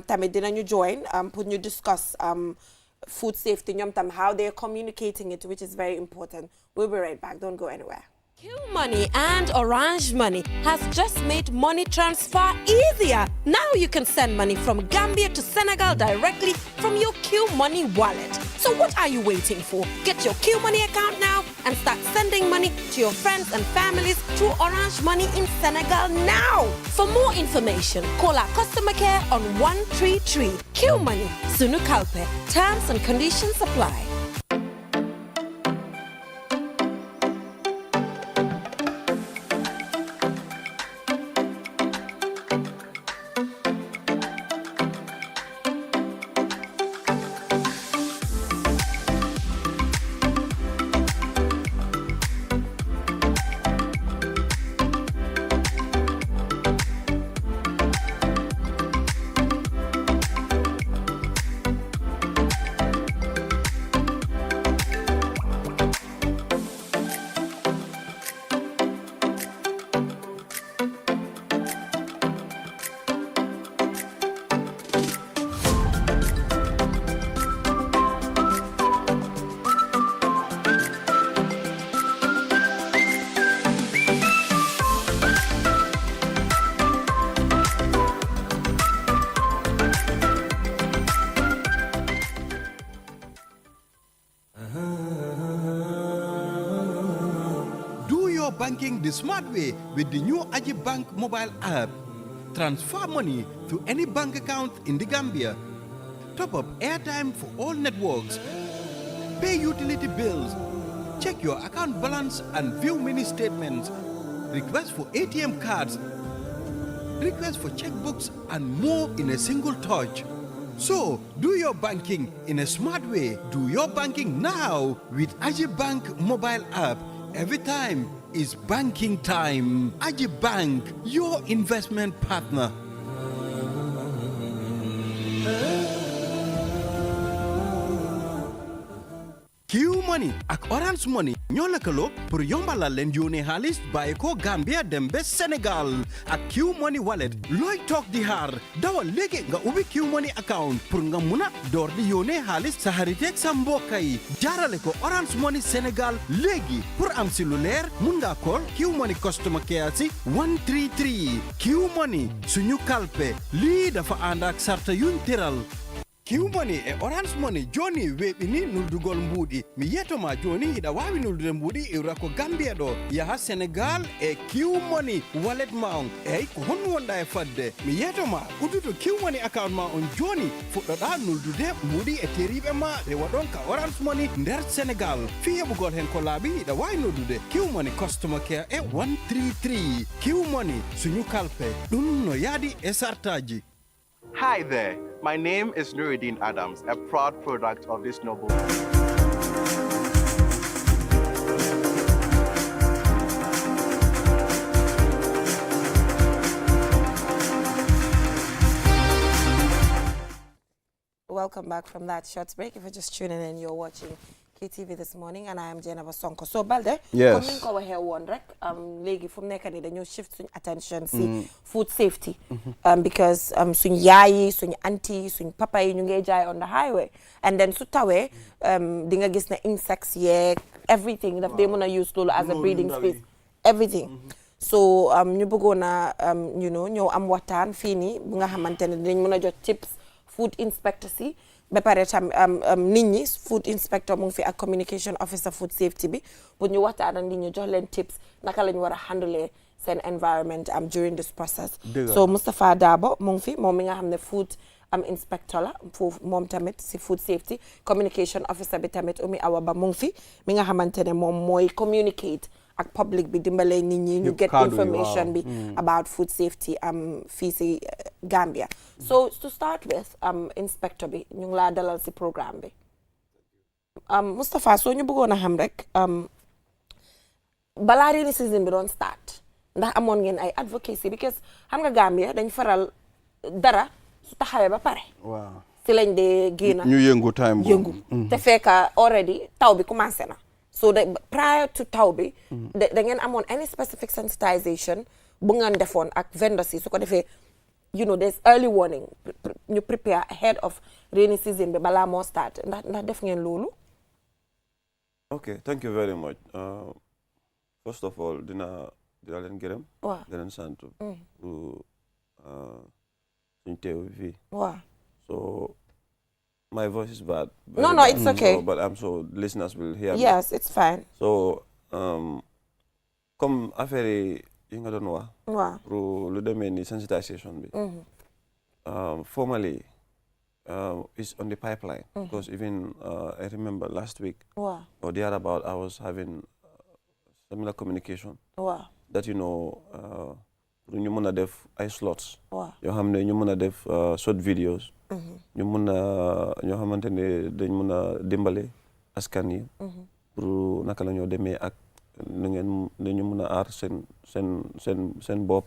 tamit dinañu join pour ñu discuss food safety ñoom tam how they are communicating it which is very important. We'll be right back, don't go anywhere. Q Money and Orange Money has just made money transfer easier. Now you can send money from Gambia to Senegal directly from your Q Money wallet. So what are you waiting for? Get your Q Money account now and start sending money to your friends and families through Orange Money in Senegal now. For more information, call our customer care on 133. Q Money, Sunu Kalpe. Terms and conditions apply. your banking the smart way with the new Aji Bank mobile app. Transfer money to any bank account in the Gambia. Top up airtime for all networks. Pay utility bills. Check your account balance and view mini statements. Request for ATM cards. Request for checkbooks and more in a single touch. So, do your banking in a smart way. Do your banking now with Aji Bank mobile app. Every time is banking time. Aji Bank, your investment partner. Q Money ak Orange Money ñoo lëkkaloo pour yombalal leen yónnee xaalis bàyyi ko Gambia dem ba Sénégal ak Q Money wallet looy toog di xaar dawal léegi nga ubbi Q Money account pour nga mun a door di yónnee xaalis sa xariteeg sa mbokk yi jaarale ko Orange Money Sénégal léegi pour am si lu leer mun nga call Q Money customer care si 133 Q Money suñu kalpe lii dafa ànd ak sarta yuñ tëral. Q Money e Orange Money joni weɓini nuldugol mbuuɗi mi yetoma joni hiɗa wawi nuldude mbuuɗi iwra ko Gambia ɗo yaha Sénégal e Q Money wallet ma on eyyi ko honno wonɗa e fadde mi yetoma udduto Q Money account ma on joni fuɗɗoɗa nuldude mbuuɗi e teriɓe ma rewa ɗon ka Orange Money nder Sénégal fi heɓugol hen ko laaɓi hiɗa wawi noddude Q Money customer care e 133 Q Money suñu kalpe ɗum no yaadi e sartaji. Hi there, my name is Nuruddin Adams, a proud product of this noble. Welcome back from that short break. If you're just tuning in, you're watching QTV this morning, and I am Jennifer Sonko. So, Balde, yes. Comme ko waxe won rek legi fum nekk ni dañu shift suñ attention si food safety because suñ yaay suñ auntie suñ papa yi ñu ngi jaay on the highway, and then su tawé di nga gis na insects everything that they wanna use lolu as a breeding space, everything. So ñu bëggona you know ñëw am waxtaan fii nii bu nga xamantene dañ mëna jot tips food inspector si ba pare tam nit ñi food inspector mu ngi fi ak communication officer food safety bi bu ñu waxtaan ak nit ñi jox leen tips naka lañ war a handle seen environment during this process. So Moustapha Dabo mu ngi fi moom mi nga xam ne food inspector la foofu moom tamit si food safety communication officer bi tamit Umi Awa Ba mu ngi fi mi nga xamante ne moom mooy communicate ak public bi dimbale nit ñi ñu get information bi about food safety fii si Gambia. So to start with inspector bi ñu ngi laa dalal si programme bi Moustapha soo ñu bëggoon a xam rek balaa rainy season bi doon start ndax amoon ngeen ay advocacy because xam nga Gambia dañ faral dara su taxawee ba pare waaw si lañ dee génn ñu yëngu time yëngu te fekka already taw bi commencé na. So prior to taw bi da ngeen amoon any specific sensitization bu ngeen defoon ak vendors yi su ko defee you know there's early warning ñu prepare ahead of rainy season bi balaa moo start ndax def ngeen loolu. Okay, thank you very much. First of all dina leen gërëm. waaw di leen sant pour suñu teew fii. waaw. So my voice is bad. No, it's okay. So, but so listeners will hear me. Yes, it's fine. So, comme affaire yi nga doon wax. waaw. pour lu demee ni sensitization bi. Formally, it's on the pipeline. Because even I remember last week. waaw. or the other about I was having similar communication. waaw. That you know, ñu mën a def ay slots. waaw. yoo xam ne ñu mën a def short videos. ñu mën a ñoo xamante ne dañ mën a dimbale askan yi. pour naka la ñoo demee ak na ngeen dañu mën a aar seen bopp.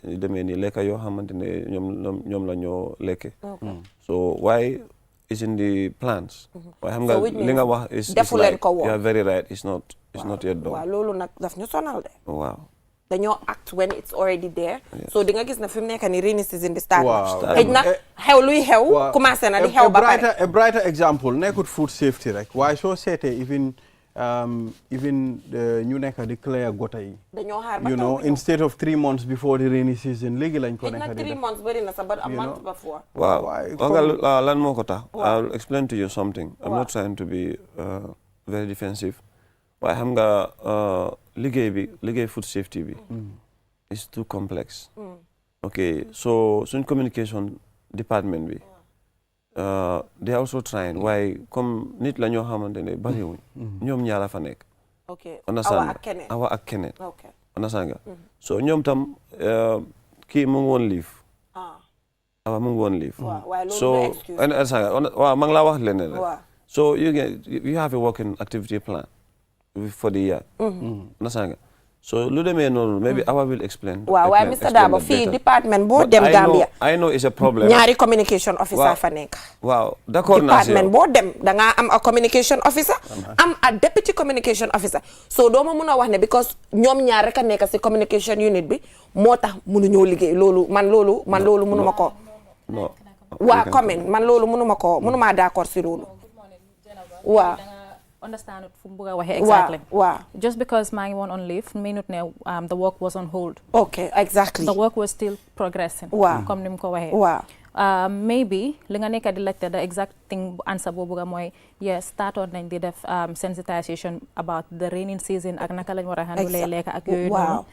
demee ni lekka yoo xamante ne ñoom la ñoo lekke. so why is in the plans. waaye xam nga li nga wax is like you are very right it's not yet done. waaw loolu nag daf ñu sonal de. waaw. dañoo act when it's already there. So di nga gis na fi mu nekk nii rainy season bi start. waaw na xew luy xew. commencé na di xew ba pare. a brighter example nekkut food safety rek waaye soo seetee even ñu nekk di clear gota yi. dañoo xaar ba you know instead of 3 months before the rainy season léegi lañ ko nekk di def. 3 months bëri na sax but a month before. waaw lan moo ko tax. I'll explain to you something. I'm not trying to be very defensive. waaye xam nga liggéey food safety bi is too complex. Okay, so suñ communication department bi they are also trying waaye comme nit la ñoo xamante ne bariwuñ ñoom ñaar la fa nekk. Okay, awa ak keneen. Understand nga so ñoom tam kii mu ngi woon liif. awa mu ngi woon liif. so waaw ma ngi laa wax leneen rek. so you have a working activity plan for the year. Understand nga so lu demee noonu maybe Awa will explain. waaw waaye Mr. Dabo fii département boo dem Gambia. I know it's a problem. ñaari communication officer fa nekk. waaw d'accord naa si département boo dem da ngaa am a communication officer. am a deputy communication officer. so doo ma mun a wax ne because ñoom ñaar rek a nekk si communication unit bi moo tax mënuñoo liggéey loolu man loolu mënuma ko. non waa commune man loolu mënuma d'accord si loolu. waaw. understand it fu mu bëgg a waxee exactly. Wow. Just because maa ngi woon on leave meanut ne the work was on hold. Okay, exactly. The work was still progressing. Wow. Comme ni mu ko waxee. Wow. Maybe li nga nekk di laajte the exact thing answer boobu nga mooy yes startoon nañ di def sensitization about the raining season ak naka lañ war a handle lekk ak yooyu noonu.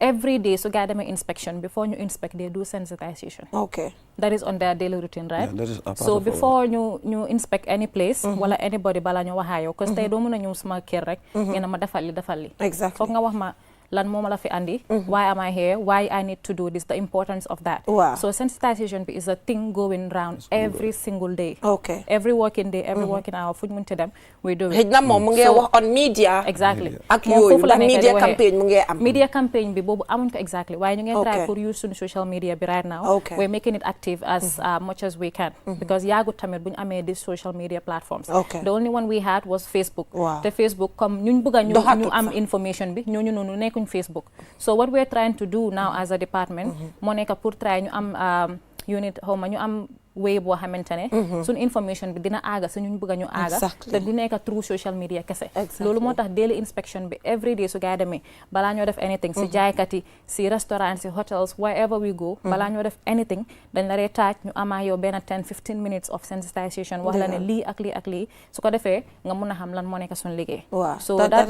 Every day so gaa demee inspection before ñu inspect they do sensitization. Okay. That is on their daily routine, right? Yeah, that is a part so of before ñu inspect any place wala anybody bala ñu waxaa yow parce que tey doo mën a ñëw suma kër rek ngeen ma defal li exactly foog nga wax ma lan moo ma la fi andi why am I here, why I need to do this, the importance of that. Wow. So sensitization is a thing going round every single day. Okay. Every working day, every working hour fu ñu mënti dem we do it. xëy na moom mu ngi wax on media. Exactly. ak yooyu la media campaign mu ngi am. Media campaign bi boobu amuñ ko exactly waaye ñu ngi try pour use suñu social media bi right now. Okay. We're making it active as much as we can. Because yaagut tamit bu ñu amee these social media platforms. Okay. The only one we had was Facebook. Wow. te Facebook comme ñuñ bëgg a ñu am information bi ñooñu noonu nekkuñ Facebook. So what we're trying to do now as a department moo nekk pour try ñu am unit xawma ñu am way boo xamante ne suñ information bi dina aaga su ñuñ bëgg a ñu aaga te du nekk through social media kese loolu moo tax daily inspection bi every day su gaa demee balaa ñoo def anything si jaaykat yi si restaurant si hotels wherever we go balaa ñoo def anything dañ la ree taaj ñu amaa yow benn 10-15 minutes of sensitization wax la ne lii ak lii ak lii su ko defee nga mun a xam lan moo nekk suñ liggéey so that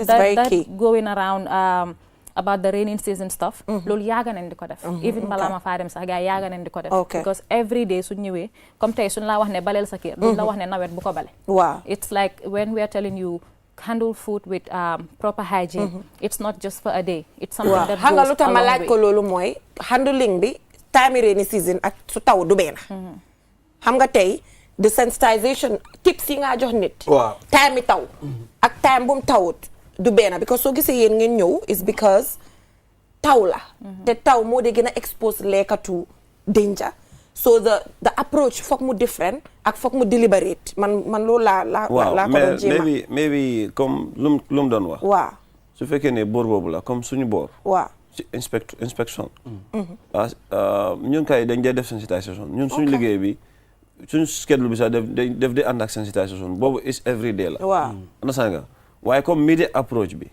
going around about the raining season stuff loolu yaaga nañ di ko def even balaa ma faa dem sax gaa yaaga nañ di ko def because every day suñ ñëwee comme tey suñ laa wax ne baleel sa kër duñ la wax ne nawet bu ko bale it's like when we are telling you handle food with proper hygiene it's not just for a day it's something that goes a long way. xam nga lu tax ma laaj ko loolu mooy handling bi time rainy season ak su taw du benn xam nga tey the sensitization tips yi nga jox nit time yi taw ak time bu mu tawut du benn because soo gisee yéen ngeen ñëw is because taw la te taw moo de gën a expose lekka to danger so the approach foog mu different ak foog mu deliberate man loolu laa ko doon jéema maybe comme lu mu doon wax waaw su fekkee ne boor boobu la comme suñu boor waaw ci inspection ñun kay dañ dee def sensitization ñun suñu liggéey bi suñu schedule bi sax def di ànd ak sensitization boobu is every day la waaw understand nga waaye comme media approach bi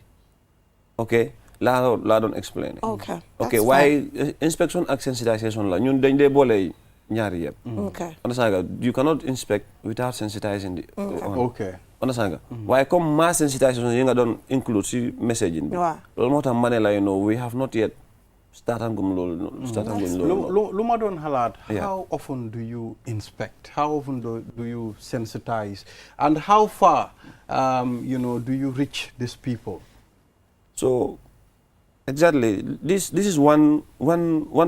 ok laa doon explain ok waaye inspection ak sensitization la ñun dañ dee boole ñaari yëpp understand nga you cannot inspect without sensitizing the understand nga waaye comme mass sensitization yi nga doon include si messaging bi loolu moo tax ma ne la we have not yet startangum loolu lu ma doon xalaat how often do you inspect, how often do you sensitize, and how far do you reach these people? So exactly this is one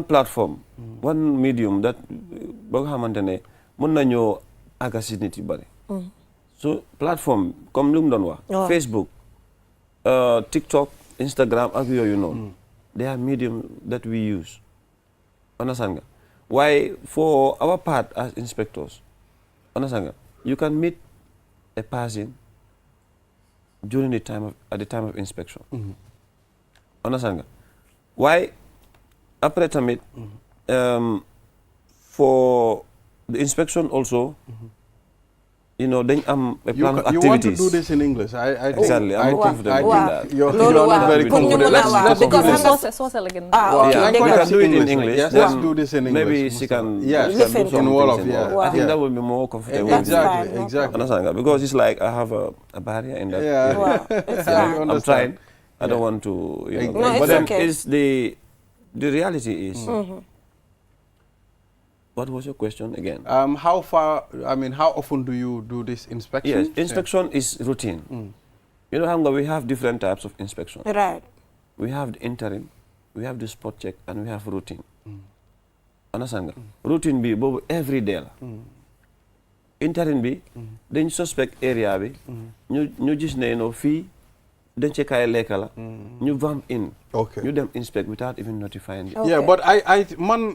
platform one medium that ba nga xamante ne mën nañoo àgga si nit yu bari so platform comme lu mu doon wax Facebook TikTok Instagram ak yooyu noonu they are medium that we use understand nga why for our part as inspectors understand nga you can meet a person during at the time of inspection understand nga why après tamit for the inspection also you know, then I'm a plan of activities. You want to do this in English? Exactly. I'm not comfortable with that. You're not very comfortable. Let's do this. Yeah, we can do it in English. Yes, let's do this in English. Maybe she can listen in Wolof. I think that would be more comfortable. Exactly. Understand? Because it's like I have a barrier in that. Yeah. I'm trying. I don't want to, you know. No, but then okay. it's the reality is. What was your question again? How often do you do this inspection? Yes, inspection is routine. You know, we have different types of inspection. Right. We have the interim, we have the spot check, and we have routine. Understand? Routine be every day. Interim be, then suspect area be, you just know fee, then check you vamp in. Okay. You them inspect without even notifying you. Okay. Yeah, but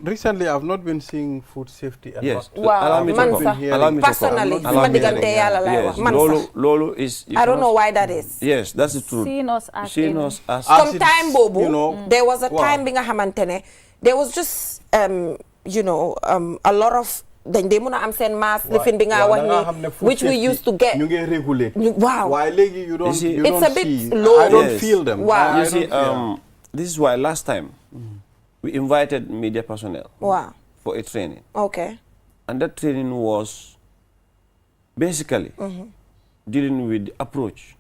recently I've not been seeing food safety. Yes. Wow. Allow me to personally, Lolo is. I don't know why that is. Yes, that's the truth. Seeing us as Some time, Bobo, you know, there was a time being a hamantene. There was just you know, a lot of then they am send mass lifting being which we used to get. You get regulate. Wow. Why you don't see, it's a bit low. I don't feel them. Wow. You see, this is why last time we invited media personnel for a training. Okay. And that training was basically dealing with the approach,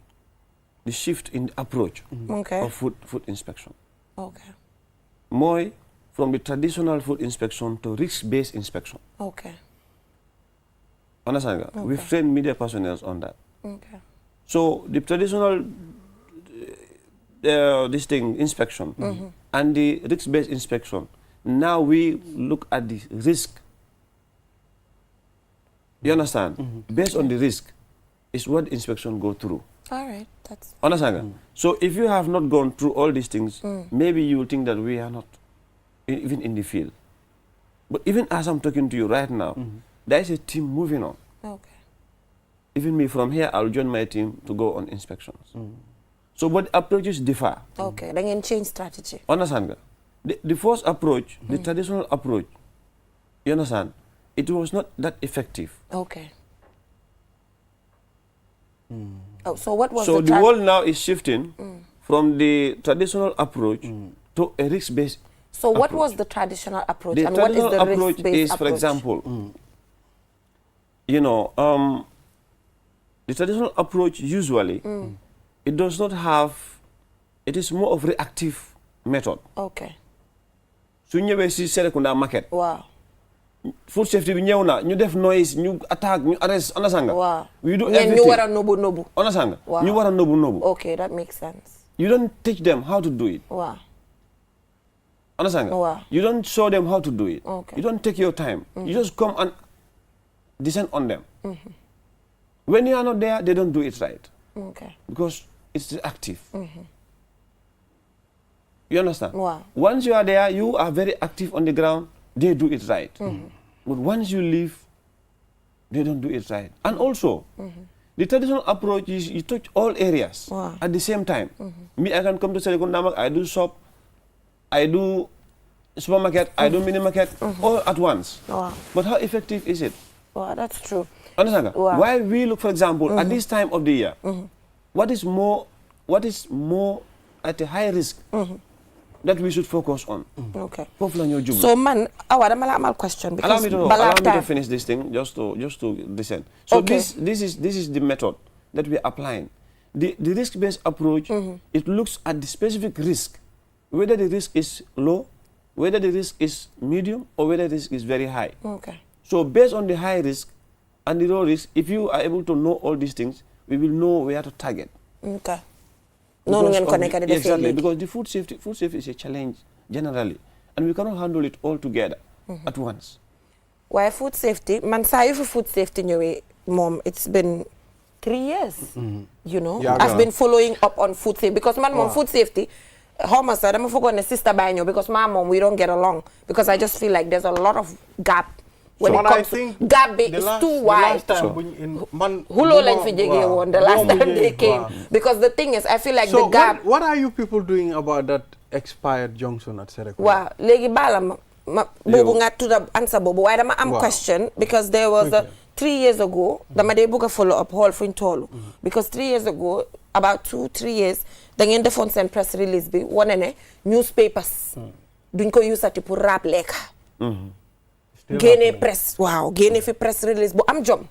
the shift in the approach of food inspection. Okay. More from the traditional food inspection to risk-based inspection. Okay. Understand? Okay. We've trained media personnel on that. Okay. So the traditional inspection and the risk-based inspection, now we look at the risk. You understand? Based on the risk is what inspection go through. All right. That's understand? So if you have not gone through all these things, maybe you will think that we are not even in the field. But even as I'm talking to you right now, there is a team moving on. Okay. Even me from here, I'll join my team to go on inspections. So, but approaches differ. Okay, then you change strategy. Understand? The first approach, the traditional approach, you understand, it was not that effective. Okay. Oh, so what was the world now is shifting from the traditional approach to a risk-based. So what was the traditional approach? The and traditional what is the approach risk-based approach? For example, you know, the traditional approach usually, it does not have, it is more of reactive method. Okay. So you never see Serekunda market. Wow. Food safety, you def noise, you attack, you arrest, understand? Wow. We do everything. You are nobu. Understand? Wow. You are nobu. Okay, that makes sense. You don't teach them how to do it. Wow. Understand? Wow. You don't show them how to do it. Okay. You don't take your time. You just come and descend on them. When you are not there, they don't do it right. Okay. Because it's active. You understand? Wow. Once you are there, you are very active on the ground, they do it right. But once you leave, they don't do it right. And also, the traditional approach is you touch all areas at the same time. Me, I can come to Serekunda, I do shop, I do supermarket, I do mini market, all at once. Wow. But how effective is it? Wow, that's true. Understand? Wow. Why we look, for example, at this time of the year, what is more at a high risk that we should focus on? Okay. So man, I have a question. Allow me to finish this thing just to descend. So this is the method that we are applying. The risk-based approach, it looks at the specific risk, whether the risk is low, whether the risk is medium, or whether the risk is very high. Okay. So based on the high risk and the low risk, if you are able to know all these things, we will know where to target. Okay. Exactly, because the food safety is a challenge generally, and we cannot handle it all together at once. Why food safety? Man, say for food safety, Mom, it's been 3 years. You know, I've been following up on food safety because mom, food safety. How much I'm forgetting sister by because my mom, we don't get along because I just feel like there's a lot of gap. When it comes to gap is too wide. The last time they came. Because the thing is, I feel like the gap. What are you people doing about that expired junction at Serekunda? Wow, legi bala bobu nga to the answer bobu. Why am question? Because there was a 3 years ago dama dee bëgg a follow up xool fuñ toolu because 3 years ago about 2-3 years da ngeen defoon seen press release bi wane ne newspapers duñ ko usati pour raab lekka génne press waaw génne fi press release bu am jom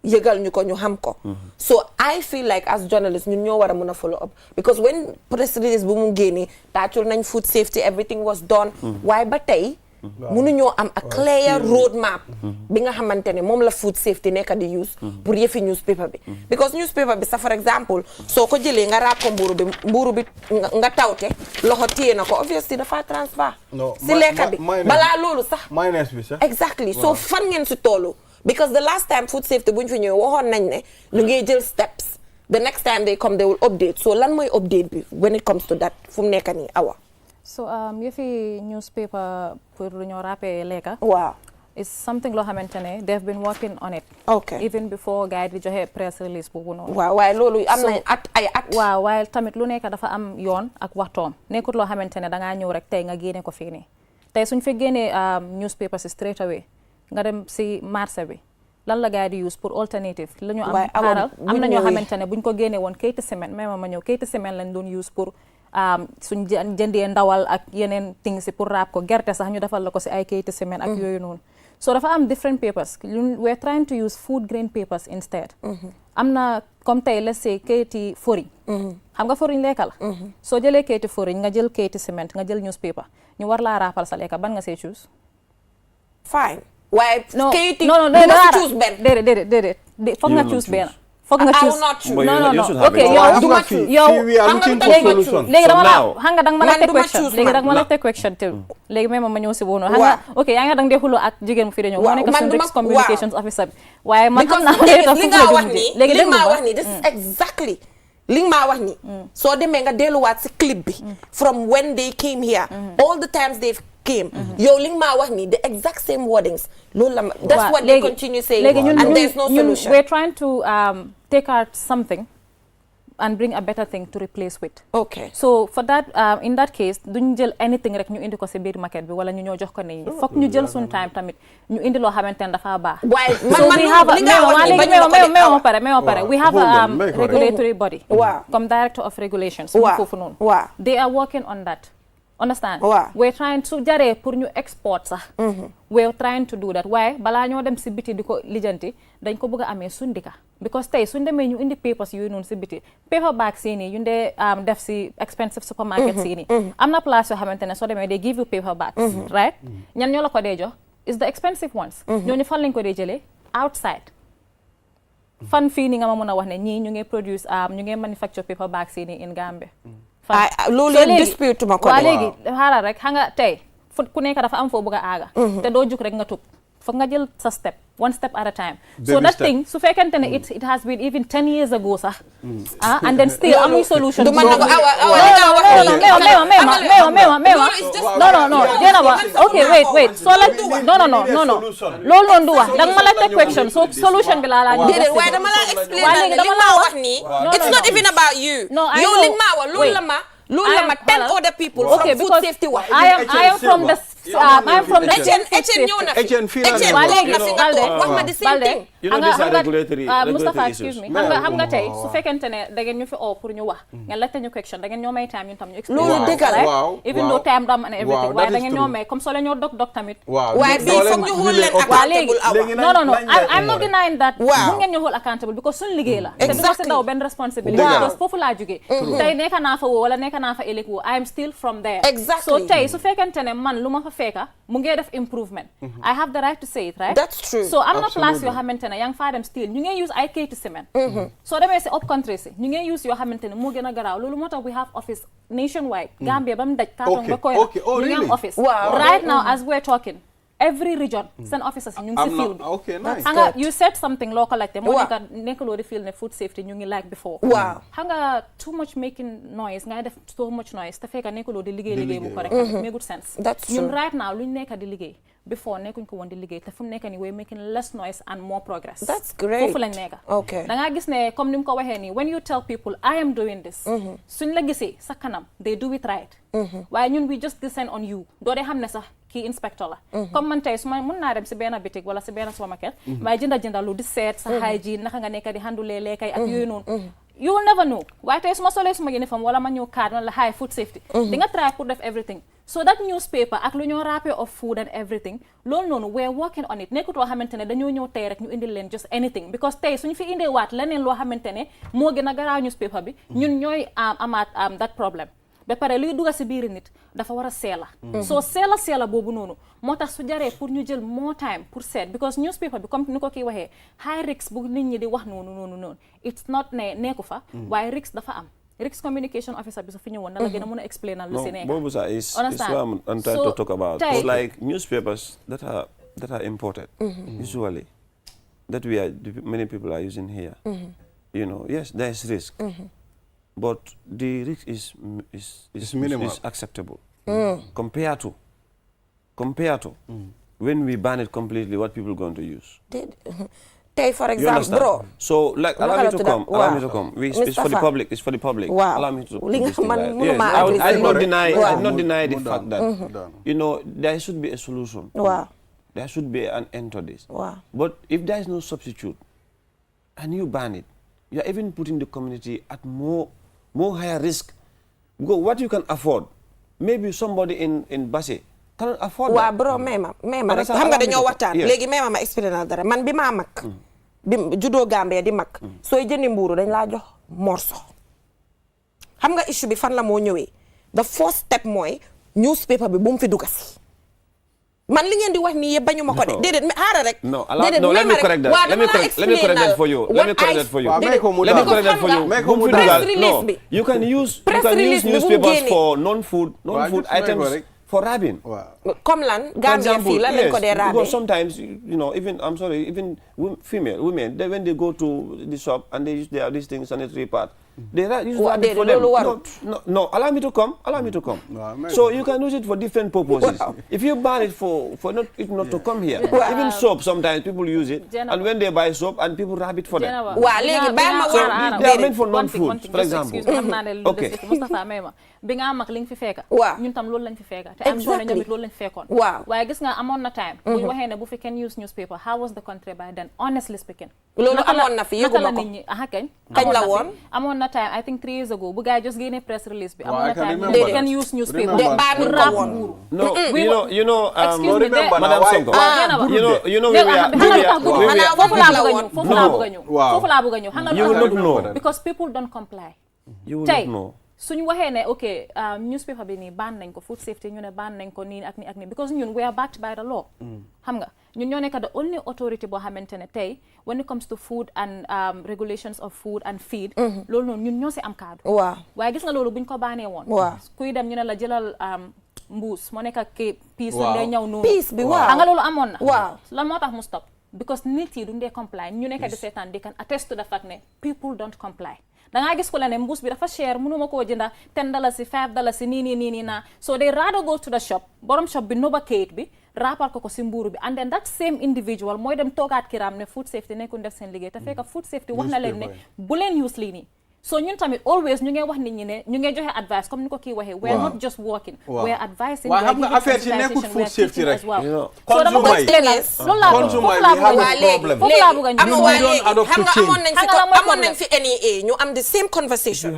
yëgal ñu ko ñu xam ko so I feel like as journalists ñun ñoo war a mën a follow up because when press release bu mu génne taacul nañ food safety everything was done waaye ba tey mënuñoo am a clear road map bi nga xamante ne moom la food safety nekk di use pour yëfi newspaper bi because newspaper bi sa for example soo ko jëlee nga raab ko mbuuru bi nga tawte loxo téye na ko obviously dafa transfer si lekka bi balaa loolu sax mayonnaise bi sax exactly so fan ngeen si toolu because the last time food safety buñ fi ñëwee waxoon nañ ne ñu ngi jël steps the next time they come they will update so lan mooy update bi when it comes to that fu mu nekk nii awa so yëfi newspaper pour ñoo rappee lekka waaw it's something loo xamante ne they've been working on it okay even before gars yi di joxe press release boobu noonu waaw waaye loolu am na ay at waaw waaye tamit lu nekk dafa am yoon ak waxtoom nekkut loo xamante ne dangaa ñëw rek tey nga génne ko fii nii tey suñ fi génnee newspaper si straight away nga dem si marché bi lan la gars yi di use pour alternative la ñu am xaaral am na ñoo xamante ne buñ ko génne woon kayiti semaine même ma ñëw kayiti semaine lañ doon use pour suñ jëndee ndawal ak yeneen things si pour raab ko gerte sax ñu defal la ko si ay kayiti semaine ak yooyu noonu so dafa am different papers we're trying to use food grain papers instead am na comme tey let's say kayiti foriñ xam nga foriñ lekka la soo jëlee kayiti foriñ nga jël kayiti cement nga jël newspaper ñu war laa raapal sa lekka ban nga see choose fine waaye kayiti non choose benn déedéet foog nga choose benn foog nga choose okay yow léegi dama la xam nga danga ma la teg question léegi danga ma la teg question te léegi même ma ñëw si boobu noonu xam nga ok yaa nga danga dee xuloo ak jigéen mu fi dañoo moo nekk suñu risk communications officer bi waaye man xam naa li nga wax ni léegi li nga wax ni this is exactly li nga maa wax ni soo demee nga delluwaat si clip bi from when they came here all the times they've came yow li nga maa wax ni the exact same wordings loolu la that's what they continue saying and there's no solution we're trying to take out something and bring a better thing to replace with. Okay. So for that, in that case, duñ jël anything rek ñu indi ko ci biir market bi wala ñu ñoo jox ko nit ñi. Fokk ñu jël sun time tamit ñu indi loo xamante ne dafa baax. Waaye man pare. We have a regulatory body. Wow. Comme director of regulations. Wow. Foofu noonu. Wow. They are working on that. Understand? Wow. We're trying to jaree pour ñu export sax. We're trying to do that. Waaye balaa ñoo dem ci biti di ko lijanti dañ ko bëgg a amee suñ dika because tey suñ demee ñu indi papers yooyu noonu ci biti paper bag sii nii yu ndee def ci expensive supermarket sii nii am na place yoo xamante ne soo demee they give you paper bags right ñan ñoo la ko dee jox is the expensive ones ñooñu fan lañ ko dee jëlee outside fan fii nii nga ma mën a wax ne ñii ñu ngi produce ñu ngi manufacture paper bags sii nii in Gambia loolu yëpp dispute ma ko waa léegi xaaral rek xam nga tey ku nekk dafa am foo bëgg a aaga te doo jug rek nga tub foog nga jël sa step one step at a time so that thing su fekkente ne it has been even 10 years ago sax and then still amuy solution no jéena ba okay wait so la no loolu noonu du wax danga ma la teg question so solution bi laa laa déedéet waaye dama la explain li ma wax ni it's not even about you yow li ma wax loolu la ma 10 other people from food safety wax I am from the Etienne ñëw na fi wax ma the same thing Moustapha excuse me xam nga tey su fekkente ne da ngeen ñu fi oo pour ñu wax ngeen laajte ñu question da ngeen ñoo may time ñun tam ñu explain loolu dëgg la even though time dam and everything waaye da ngeen ñoo may comme soo leen ñoo dog tamit waaye bii foog ñu hold leen accountable no I'm not denying that bu ngeen ñu hold accountable because suñu liggéey la te duma si daw benn responsibility because foofu laa jógee tey nekk naa fa woo wala nekk naa fa ëllëg woo I am still from there so tey su fekkente ne man lu ma fa fekka mu ngee def improvement I have the right to say it right that's true so am na place yoo xamante ne yaa ngi faa dem still ñu ngi use ay kayiti semaine soo demee si up country si ñu ngi use yoo xamante ne moo gën a garaaw loolu moo tax we have office nationwide Gambia ba mu daj Katong ba Koyra ñu ngi am office right now as we're talking every region seen officers ñu ngi si field bi xam nga you said something loo ko laajte moo nekk loo di feel ne food safety ñu ngi like before xam nga too much making noise ngay def so much noise te fekk nekk loo di liggéey bu correct make good sense ñun right now luñ nekk di liggéey before nekkuñ ko woon di liggéey te fu mu nekk ni we're making less noise and more progress that's great foofu lañ nekk da ngaa gis ne comme ni mu ko waxee nii when you tell people I am doing this suñ la gisee sa kanam they do it right waaye ñun we just descend on you doo dee xam ne sax kii inspector la comme man tey su ma mun naa dem si benn bitik wala si benn supermarket waaye jënda lu di seet sa hygiene naka nga nekk di handle lekkay ak yooyu noonu you will never know waaye tey su ma solee suma uniform wala ma ñëw card wala high food safety di nga try pour def everything so that newspaper ak lu ñoo rappel of food and everything loolu noonu we're working on it nekkutoo xamante ne dañoo ñëw tey rek ñu indil leen just anything because tey suñu fi indee waat leneen loo xamante ne moo gën a garaaw newspaper bi ñun ñooy amaat that problem ba pare luy dugga si biir nit dafa war a seela soo seela boobu noonu moo tax su jaree pour ñu jël more time pour seet because newspaper bi comme ni ko kii waxee high risk bu nit ñi di wax noonu it's not ne nekku fa waaye risk dafa am risk communication officer bi su fi ñëwoon na la gën a mën a explain lu si nekk boobu sax is what I'm trying to talk about. It's like newspapers that are imported usually that many people are using here. You know, yes, there is risk. But the risk is minimal. Is acceptable compared to when we ban it completely, what people are going to use. Take for example, bro. So, like, allow me to come. It's for the public. It's for the public. Wow. Allow me to put this thing right. Yes, I not deny the fact that you know there should be a solution. Wow. There should be an end to this. Wow. But if there is no substitute, and you ban it, you are even putting the community at more higher risk. Because what you can afford, maybe somebody in Basse cannot afford that. Waaw bro mema rek xam nga dañoo waxtaan léegi mema ma expliquer dara man bi maa mag bi juddoo Gambia di mag sooy jëndi mbuuru dañ laa jox morso xam nga issue bi fan la moo ñëwee the first step mooy newspaper bi bu mu fi dugasi man li ngeen di wax nii yëpp bañu ma ko de déedéet xaaral rek no let me correct that let me correct that for you no you can use newspapers for non-food items for rabbing. Comme lan Gambia fii lan lañ ko dee rabbing because sometimes you know even female women when they go to the shop and they use these things sanitary part they use rabbit for them. No, allow me to come. So you can use it for different purposes. If you ban it for it not to come here, even soap sometimes people use it, and when they buy soap and people rab it for them. Waaw léegi bàyyi ma so they are meant for non-food, for example. Okay. Mustafa Mema bi nga am ak li nga fi fekka ñun tam loolu lañ fi fekka te am soo ne ñoom it loolu lañ fekkoon waaye gis nga amoon na time bu ñu waxee ne bu fi kenn use newspaper how was the country by then honestly speaking loolu amoon na fi yëguma ko nit ñi kañ la woon amoon na time I think 3 years ago bu gars just génne press release bi amoon na time they can use newspaper baanu ko woon no you know Madam Sonko you know foofu laa bëgg a ñëw xam nga you will not know because people don't comply you will not know suñu waxee ne ok newspaper bi nii ban nañ ko food safety ñu ne ban nañ ko nii ak nii because ñun we are backed by the law xam nga ñun ñoo nekk the only authority boo xamante ne tey when it comes to food and regulations of food and feed loolu noonu ñun ñoo si am kaddu waaye gis nga loolu buñ ko baanee woon kuy dem ñu ne la jëlal mbuus moo nekk ak piis lay ñëw noonu piis bi xam nga loolu amoon na lan moo tax mu stop because nit yi duñ dee comply ñu nekk di seetaan di kan attest to the fact ne people don't comply dangaa gis ko la ne mbuus bi dafa cher mënuma koo jënda $10 $5 nii naa so they rather go to the shop borom shop bi noba kayit bi rappal ko si mbuuru bi and then that same individual mooy dem toogaat kiram ne food safety nekkuñ def seen liggéey te fekk food safety wax na leen ne bu leen use lii nii so ñun tamit always ñu ngi wax nit ñi ne ñu ngi joxe advice comme ni ko kii waxee we are not just working we are advising waaw xam nga affaire ci nekkul food safety rek so dama ko explain loolu laa bëgg a ñëw xam nga amoon nañ fi NEA ñu am the same conversation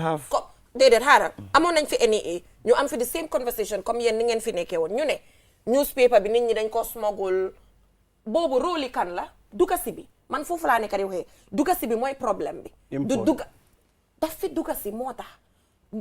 déedéet xaaral amoon nañ fi NEA ñu am fi the same conversation comme yéen ni ngeen fi nekkee woon ñu ne newspaper bi nit ñi dañ ko smuggle boobu róoli kan la dugasi bi man foofu laa nekk di waxee dugasi bi mooy problème bi du duga daf fi dugasi moo tax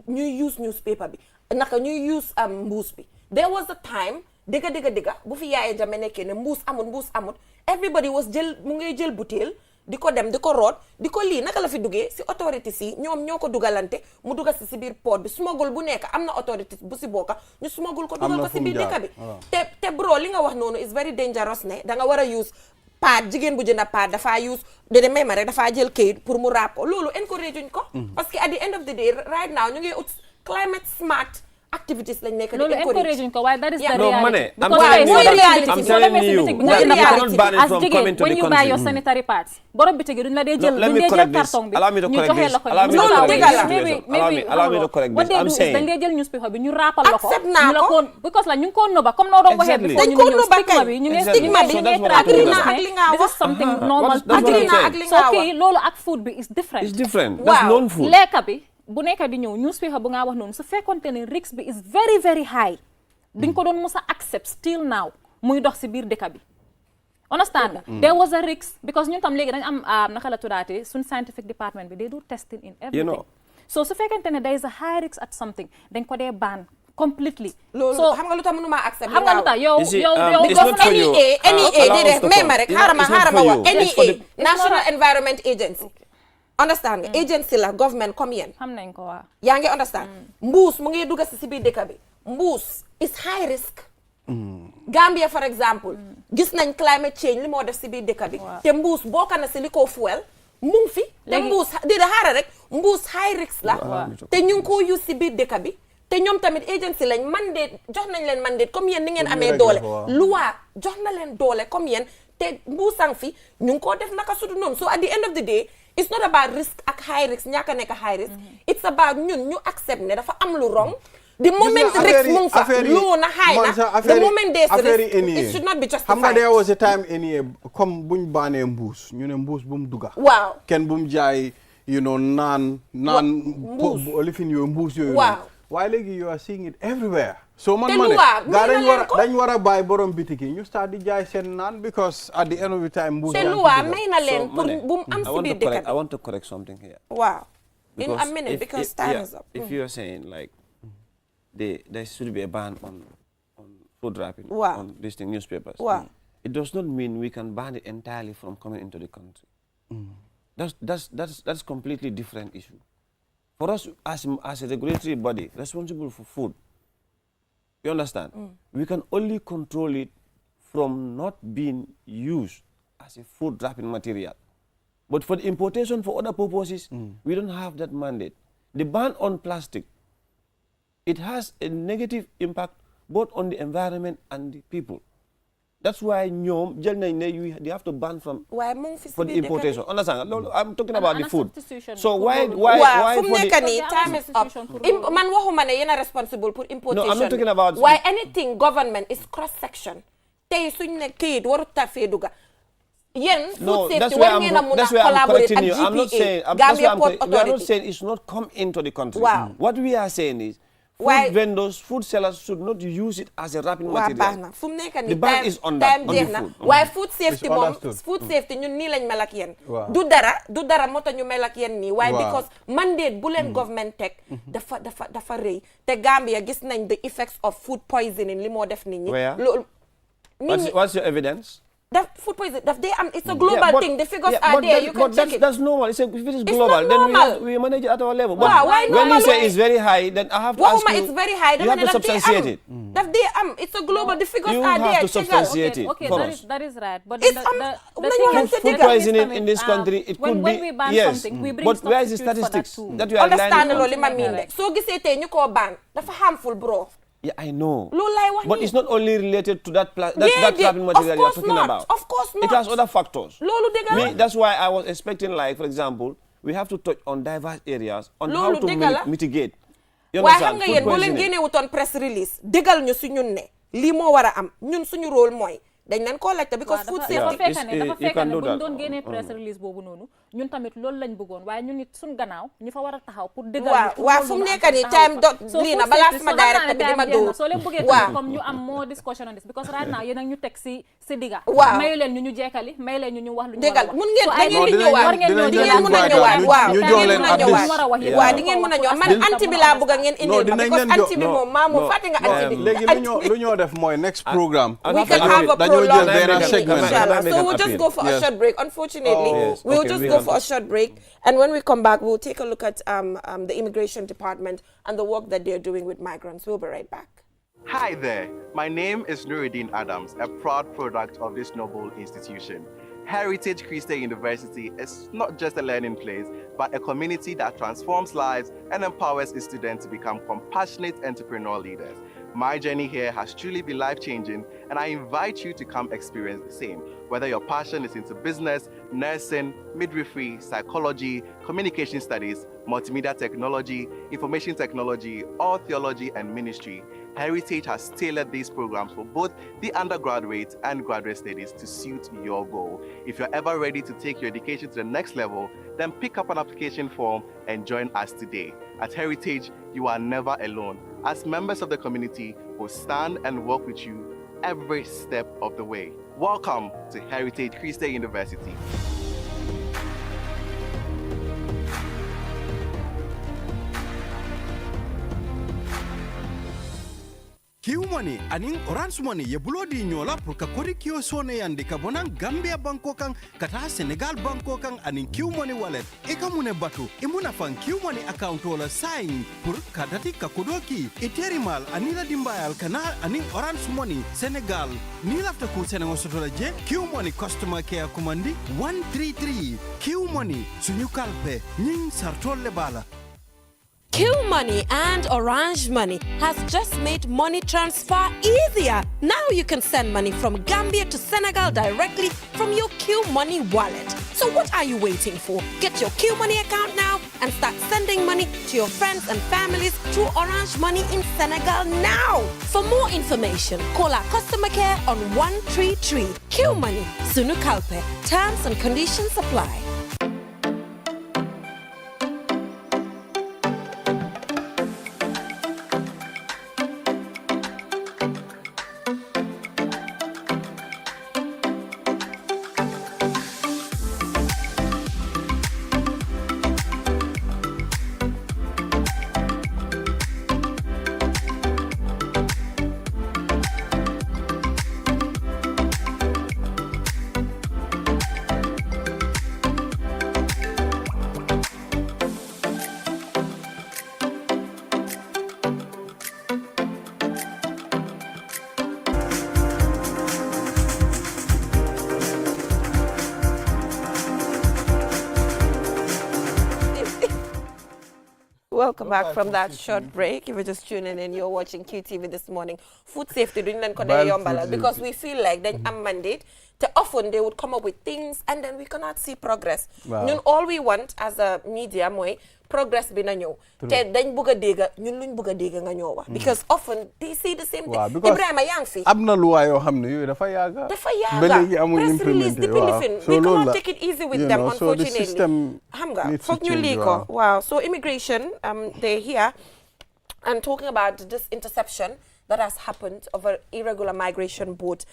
ñuy use newspaper bi naka ñuy use mbuus bi there was a time dëgga bu fi Yaya Jammeh nekkee ne mbuus amut everybody was mu ngay jël butéel di ko dem di ko root di ko lii naka la fi duggee si autorité si ñoom ñoo ko dugalante mu dugal si biir port bi smuggle bu nekk am na autorité bu si bokka ñu smuggle ko dugal ko si biir dëkk bi te bro li nga wax noonu is very dangerous ne da nga war a use paat jigéen bu jënd paat dafaa use may ma rek dafaa jël kayit pour mu raab ko loolu encourage uñ ko parce que at the end of the day right now ñu ngi ut climate smart activities lañ nekk di loolu encouraging ko waaye that is the no reality. I'm telling you you cannot ban it from coming to the when you buy your country. sanitary pads borom bitig duñ la dee jël Let me correct this. Allow me to correct this. Allow me to correct this. I'm saying dañ dee jël newspaper bi ñu rappal la ko accept naa ko because la ñu ngi ko nëba comme noo doon waxee Exactly. before dañ ko nëba stigma bi ñu ngi stigma bi So that's what agree I'm naa saying. ak li nga this wax is something normal That's what I'm agree naa saying. ak li so nga wax kii loolu ak food bi is different it's different. That's Wow. known food. lekka bi bu nekk di ñëw newspaper bu nga wax noonu su fekkonte ne risque bi is very very high duñ ko doon mos a accept still now muy dox si biir dëkk bi understand nga there was a risk because ñun tam léegi dañ am naka la tuddaate suñ scientific department bi they do testing in everything know. so su fekkente ne there is a high risk at something dañ ko dee ban completely loolu so xam nga lu tax mënuma accept xam nga lu tax yow You see, yow it's not for you. NEA Allow us déedéet to mais talk. ma rek It's not xaaral ma for wax you. It's for NEA the- National Environment Agency understand nga agency la government comme yéen xam nañ ko waa yaa ngi understand mbuus mu ngi dugg si biir dëkk bi mbuus is high risk Gambia for example gis nañ climate change li moo def si biir dëkk bi te mbuus bokk na si li ko fuel mu ngi fi te mbuus déedéet xaaral rek mbuus high risk la te ñu ngi koo use si biir dëkk bi te ñoom tamit agency lañ mandate jox nañ leen mandate comme yéen ni ngeen amee doole loi jox na leen doole comme yéen te mbuusang fi ñu ngi koo def naka sudu noonu so at the end of the day it's not about risk ak high risk ñàkk a nekk high risk it's about ñun ñu accept ne dafa am lu wrong the moment risk mu ngi fa low na high na the moment there's risk it should not be justified xam nga there was a time NEA comme buñ baanee mbuus ñu ne mbuus bu mu dugga waaw kenn bu mu jaay naan lifin yooyu mbuus yooyu waaye léegi you are seeing it everywhere so man ma ne dañ war a bàyyi borom bitiki ñu start di jaay seen naan because at the end of the time mbuus te luwa may na leen pour bu mu am si biir dëkk I want to correct something here. waaw in a minute because time is up if you are saying like there should be a ban on food wrapping on these newspapers. It does not mean we can ban it entirely from coming into the country. That's completely different issue. For us as a regulatory body responsible for food, you understand? We can only control it from not being used as a food wrapping material. But for the importation for other purposes, we don't have that mandate. The ban on plastic, it has a negative impact both on the environment and the people. That's why they have to ban from for the importation. Understand? I'm talking about the food. So why for the time is up. Man waxuma ne yena responsible for importation. No, I'm not talking about why anything government is cross section. Tay suñ ne kayit waru ta fe duga. Yen food safety war ngeen a mun a collaborate at GPA. Gambia Port Authority. We are not saying it's not come into the country. What we are saying is food vendors, food sellers should not use it as a wrapping material. The ban is on that, on the food. Why food safety food safety ñun nii lañ mel ak yéen. du dara moo tax ñu mel ak yéen nii. Why because mandate bu leen government teg dafa rëy te Gambia gis nañ the effects of food poisoning li moo def nit ñi. What's your evidence? That food poison, it's a global thing. The figures are there. You can check it. That's normal. If it is global, then we manage it at our level. But when you say it's very high, then I have to ask you. It's very high. You have to substantiate it. It's a global. The figures you are there. You have to substantiate it. Okay, that is right. But the thing is, food poisoning in this country, it could be. When we ban something, we bring but where is the statistics that you are understandable? So you say you call ban. That's harmful, bro. Yeah, I know. But it's not only related to that wrapping material you're talking about. Of course not. It has other factors. That's why I was expecting, like, for example, we have to touch on diverse areas on how to mitigate. You understand? Food poisoning. On press release. Degal ñu su ñun ne li mo wara am ñun suñu rôle mooy dañ leen ko laajte because food safety dafa fekk ne buñ doon génnee press release boobu noonu ñun tamit loolu lañ bëggoon waaye ñun nit suñ gannaaw ñu fa war a taxaw pour dëggal waaw fu mu nekk nii time lii na balaa sama directeur bi dama dóor soo leen bëggee comme ñu am more discussion on this because right now yéen ak ñu teg si digga mayu leen ñu jekkali mayu leen ñu wax lu ñu dëggal mun ngeen da ngeen di ñëwaat di ngeen mën a ñëwaat waaw di ngeen mën a ñëwaat man anti bi laa bëgg ngeen indil ma because anti bi moom maa moom fàtte nga anti bi léegi lu ñoo def mooy next programme we can have a so we'll just go for a short break. Unfortunately, we'll just go for a short break. And when we come back, we'll take a look at the immigration department and the work that they're doing with migrants. We'll be right back. Hi there. My name is Nuruddin Adams, a proud product of this noble institution. Heritage Christian University is not just a learning place, but a community that transforms lives and empowers its students to become compassionate entrepreneurial leaders. My journey here has truly been life-changing, and I invite you to come experience the same. Whether your passion is into business, nursing, midwifery, psychology, communication studies, multimedia technology, information technology, or theology and ministry, Heritage has tailored these programs for both the undergraduate and graduate studies to suit your goal. If you're ever ready to take your education to the next level, then pick up an application form and join us today. At Heritage, you are never alone. As members of the community, we'll stand and work with you every step of the way. Welcome to Heritage Christian University. Q Money aning Orange Money ye bulo di nyola pour ka kodi kio sone yandi ka bonang Gambia banko kang kata Senegal banko kang aning Q Money wallet eka mune batu imuna fan Q Money account wala sign pour kadati ka kodoki iterimal anila dimbayal kana aning Orange Money Senegal ni lafta ku Senegal sotola je Q Money customer care commandi 133 Q Money sunyu kalpe nying sartol le bala. Q Money and Orange Money has just made money transfer easier. Now you can send money from Gambia to Senegal directly from your Q Money wallet. So what are you waiting for? Get your Q Money account now and start sending money to your friends and families through Orange Money in Senegal now. For more information, call our customer care on 133. Q Money, Sunu Kalpe. Terms and conditions apply. Welcome back from that short break. If you're just tuning in, you're watching QTV this morning. Food safety, because we feel like then a mandate. Often they would come up with things and then we cannot see progress. Wow. All we want as a media, progress bi na ñëw te dañ bëgg a dégg ñun luñ bëgg a dégg nga ñëw wax because often they say the same thing. Ibrahima yaa ngi fi am na luwaa yoo xam ne yooyu dafa yaaga ba léegi amul implementé we cannot take it easy with them, unfortunately. Xam nga foog ñu lii ko waaw. So immigration they're here and talking about this interception that has happened of an irregular migration boat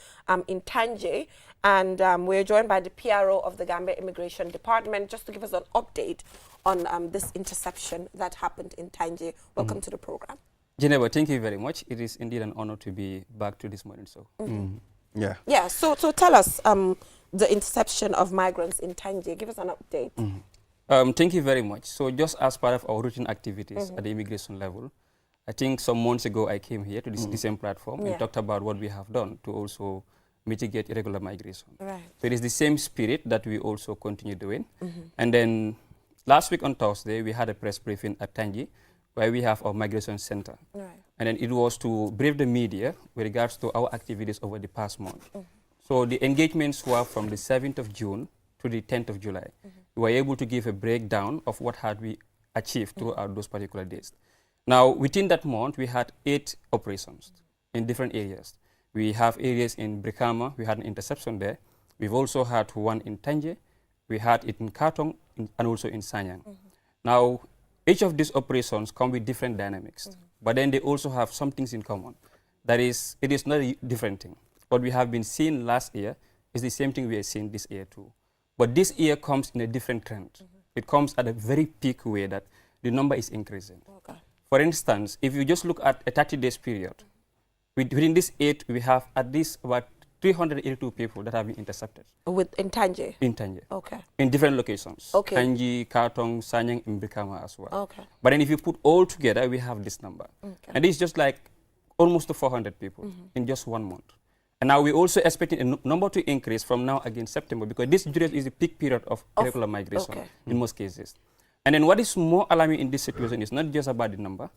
in Tanje. And we're joined by the PRO of the Gambia Immigration Department just to give us an update on this interception that happened in Tanje. Welcome to the program. Geneva, thank you very much. It is indeed an honor to be back to this morning. So, yeah. So tell us the interception of migrants in Tanje. Give us an update. Thank you very much. So, just as part of our routine activities at the immigration level, I think some months ago I came here to this same platform and talked about what we have done to also mitigate irregular migration. Right. So it is the same spirit that we also continue doing. And then last week on Thursday, we had a press briefing at Tangi, where we have our migration center. Right. And then it was to brief the media with regards to our activities over the past month. So the engagements were from the 7th of June to the 10th of July. We were able to give a breakdown of what had we achieved throughout those particular days. Now, within that month, we had 8 operations in different areas. We have areas in Brikama, we had an interception there. We've also had one in Tanje, we had it in Katong, and also in Sanyang. Now, each of these operations come with different dynamics, but then they also have some things in common. That is, it is not a different thing. What we have been seeing last year is the same thing we are seeing this year too. But this year comes in a different trend. It comes at a very peak way that the number is increasing. Okay. For instance, if you just look at a 30 days period, within this 8, we have at least about 382 people that have been intercepted. In Tanje? In Tanje. Okay. In different locations. Okay. Tanji, Katong, Sanyang, and Brikama as well. Okay. But then if you put all together, we have this number. Okay. And it's just like almost 400 people in just 1 month. And now we're also expecting a number to increase from now against September, because this duration is the peak period of irregular migration in most cases. And then what is more alarming in this situation is not just about the number,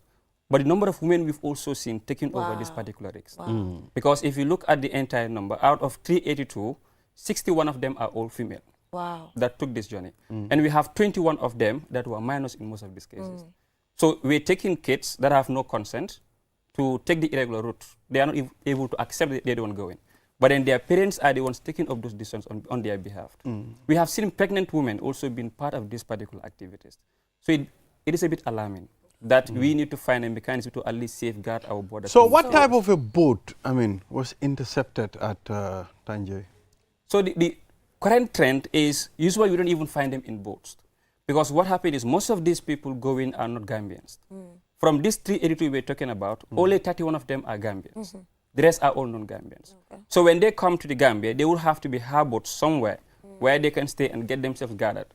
but the number of women we've also seen taking over this particular risk. Because if you look at the entire number, out of 382, 61 of them are all female that took this journey. And we have 21 of them that were minors in most of these cases. So we're taking kids that have no consent to take the irregular route. They are not able to accept that they don't go in. But then their parents are the ones taking up those decisions on their behalf. We have seen pregnant women also being part of these particular activities. So it is a bit alarming that we need to find a mechanism to at least safeguard our borders. So what type of a boat, was intercepted at Tangier? So the current trend is usually we don't even find them in boats. Because what happened is most of these people going are not Gambians. From these 382 we're talking about, only 31 of them are Gambians. The rest are all non-Gambians. So when they come to the Gambia, they will have to be harbored somewhere where they can stay and get themselves gathered.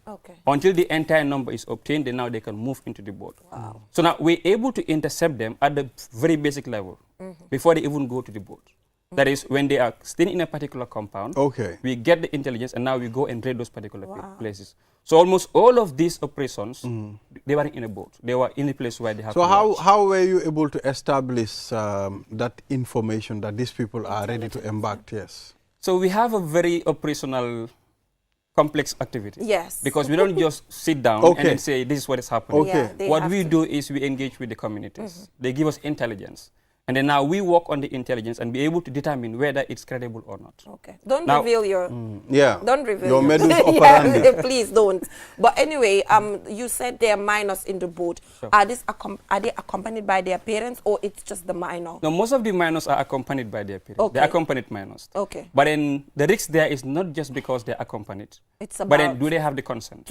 Until the entire number is obtained, then now they can move into the boat. So now we're able to intercept them at the very basic level before they even go to the boat. That is, when they are staying in a particular compound, we get the intelligence, and now we go and raid those particular places. So almost all of these operations, they were in a boat. They were in a place where they have. So how were you able to establish that information that these people are ready to embark? Yes. So we have a very operational, complex activity. Yes. Because we don't just sit down and then say this is what is happening. What we do is we engage with the communities. They give us intelligence. And then now we work on the intelligence and be able to determine whether it's credible or not. Don't reveal your... Don't reveal your medals operandi. Please don't. But anyway, you said they are minors in the boat. Are they accompanied by their parents, or it's just the minor? No, most of the minors are accompanied by their parents. They accompanied minors. But then the risk there is not just because they're accompanied. It's about... But then do they have the consent?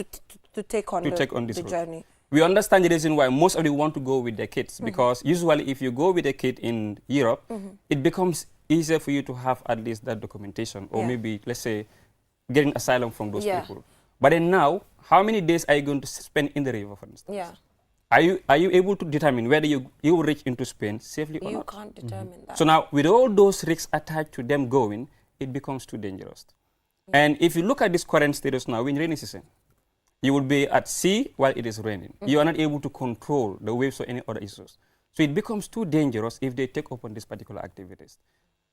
To take on the journey. We understand the reason why most of them want to go with their kids, because usually if you go with a kid in Europe, it becomes easier for you to have at least that documentation, or maybe, let's say, getting asylum from those people. But then now, how many days are you going to spend in the river, for instance? Are you able to determine whether you will reach into Spain safely or not? You can't determine that. So now, with all those risks attached to them going, it becomes too dangerous. And if you look at this current status now, in rainy season, you will be at sea while it is raining. You are not able to control the waves or any other issues. So it becomes too dangerous if they take up on these particular activities.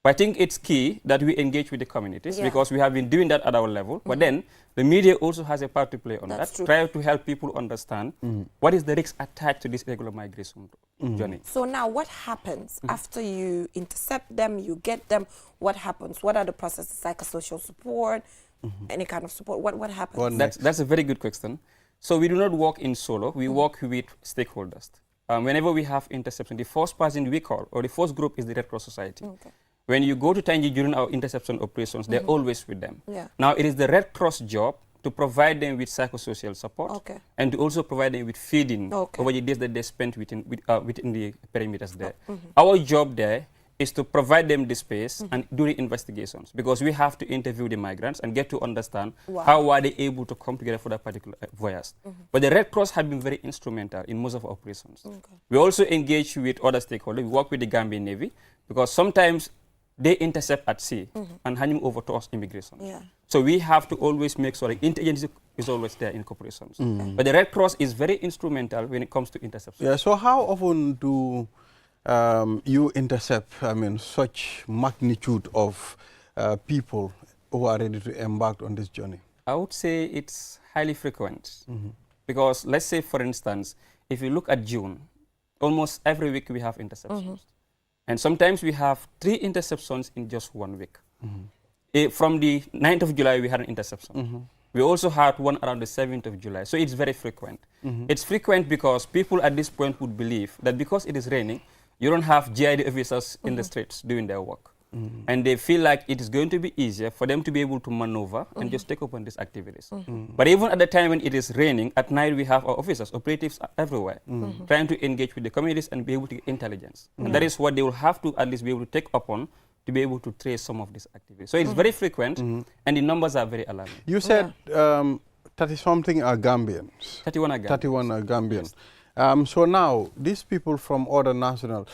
But I think it's key that we engage with the communities, because we have been doing that at our level. But then the media also has a part to play on that. Try to help people understand what is the risk attached to this regular migration journey. So now what happens after you intercept them, you get them? What happens? What are the processes? Psychosocial support? Any kind of support? What happens? That's a very good question. So we do not work in solo. We work with stakeholders. Whenever we have interception, the first person we call, or the first group, is the Red Cross Society. When you go to Tangier during our interception operations, they're always with them. Now, it is the Red Cross job to provide them with psychosocial support and to also provide them with feeding over the days that they spent within the perimeters there. Our job there is to provide them the space and do the investigations, because we have to interview the migrants and get to understand how are they able to come together for that particular voyage. But the Red Cross have been very instrumental in most of our operations. We also engage with other stakeholders. We work with the Gambian Navy, because sometimes they intercept at sea and hand them over to us immigration. So we have to always make sure the intelligence is always there in corporations. But the Red Cross is very instrumental when it comes to interception. So how often do you intercept, such magnitude of people who are ready to embark on this journey? I would say it's highly frequent. Because let's say, for instance, if you look at June, almost every week we have interceptions. And sometimes we have 3 interceptions in just 1 week. From the 9th of July, we had an interception. We also had one around the 7th of July. So it's very frequent. It's frequent because people at this point would believe that because it is raining, you don't have GID officers in the streets doing their work. And they feel like it is going to be easier for them to be able to maneuver and just take up on these activities. But even at the time when it is raining, at night we have our officers, operatives everywhere, trying to engage with the communities and be able to get intelligence. And that is what they will have to at least be able to take up on to be able to trace some of these activities. So it's very frequent, and the numbers are very alarming. You said 30-something are Gambians. 31 are Gambians. 31 are Gambians. So now, these people from other nationals,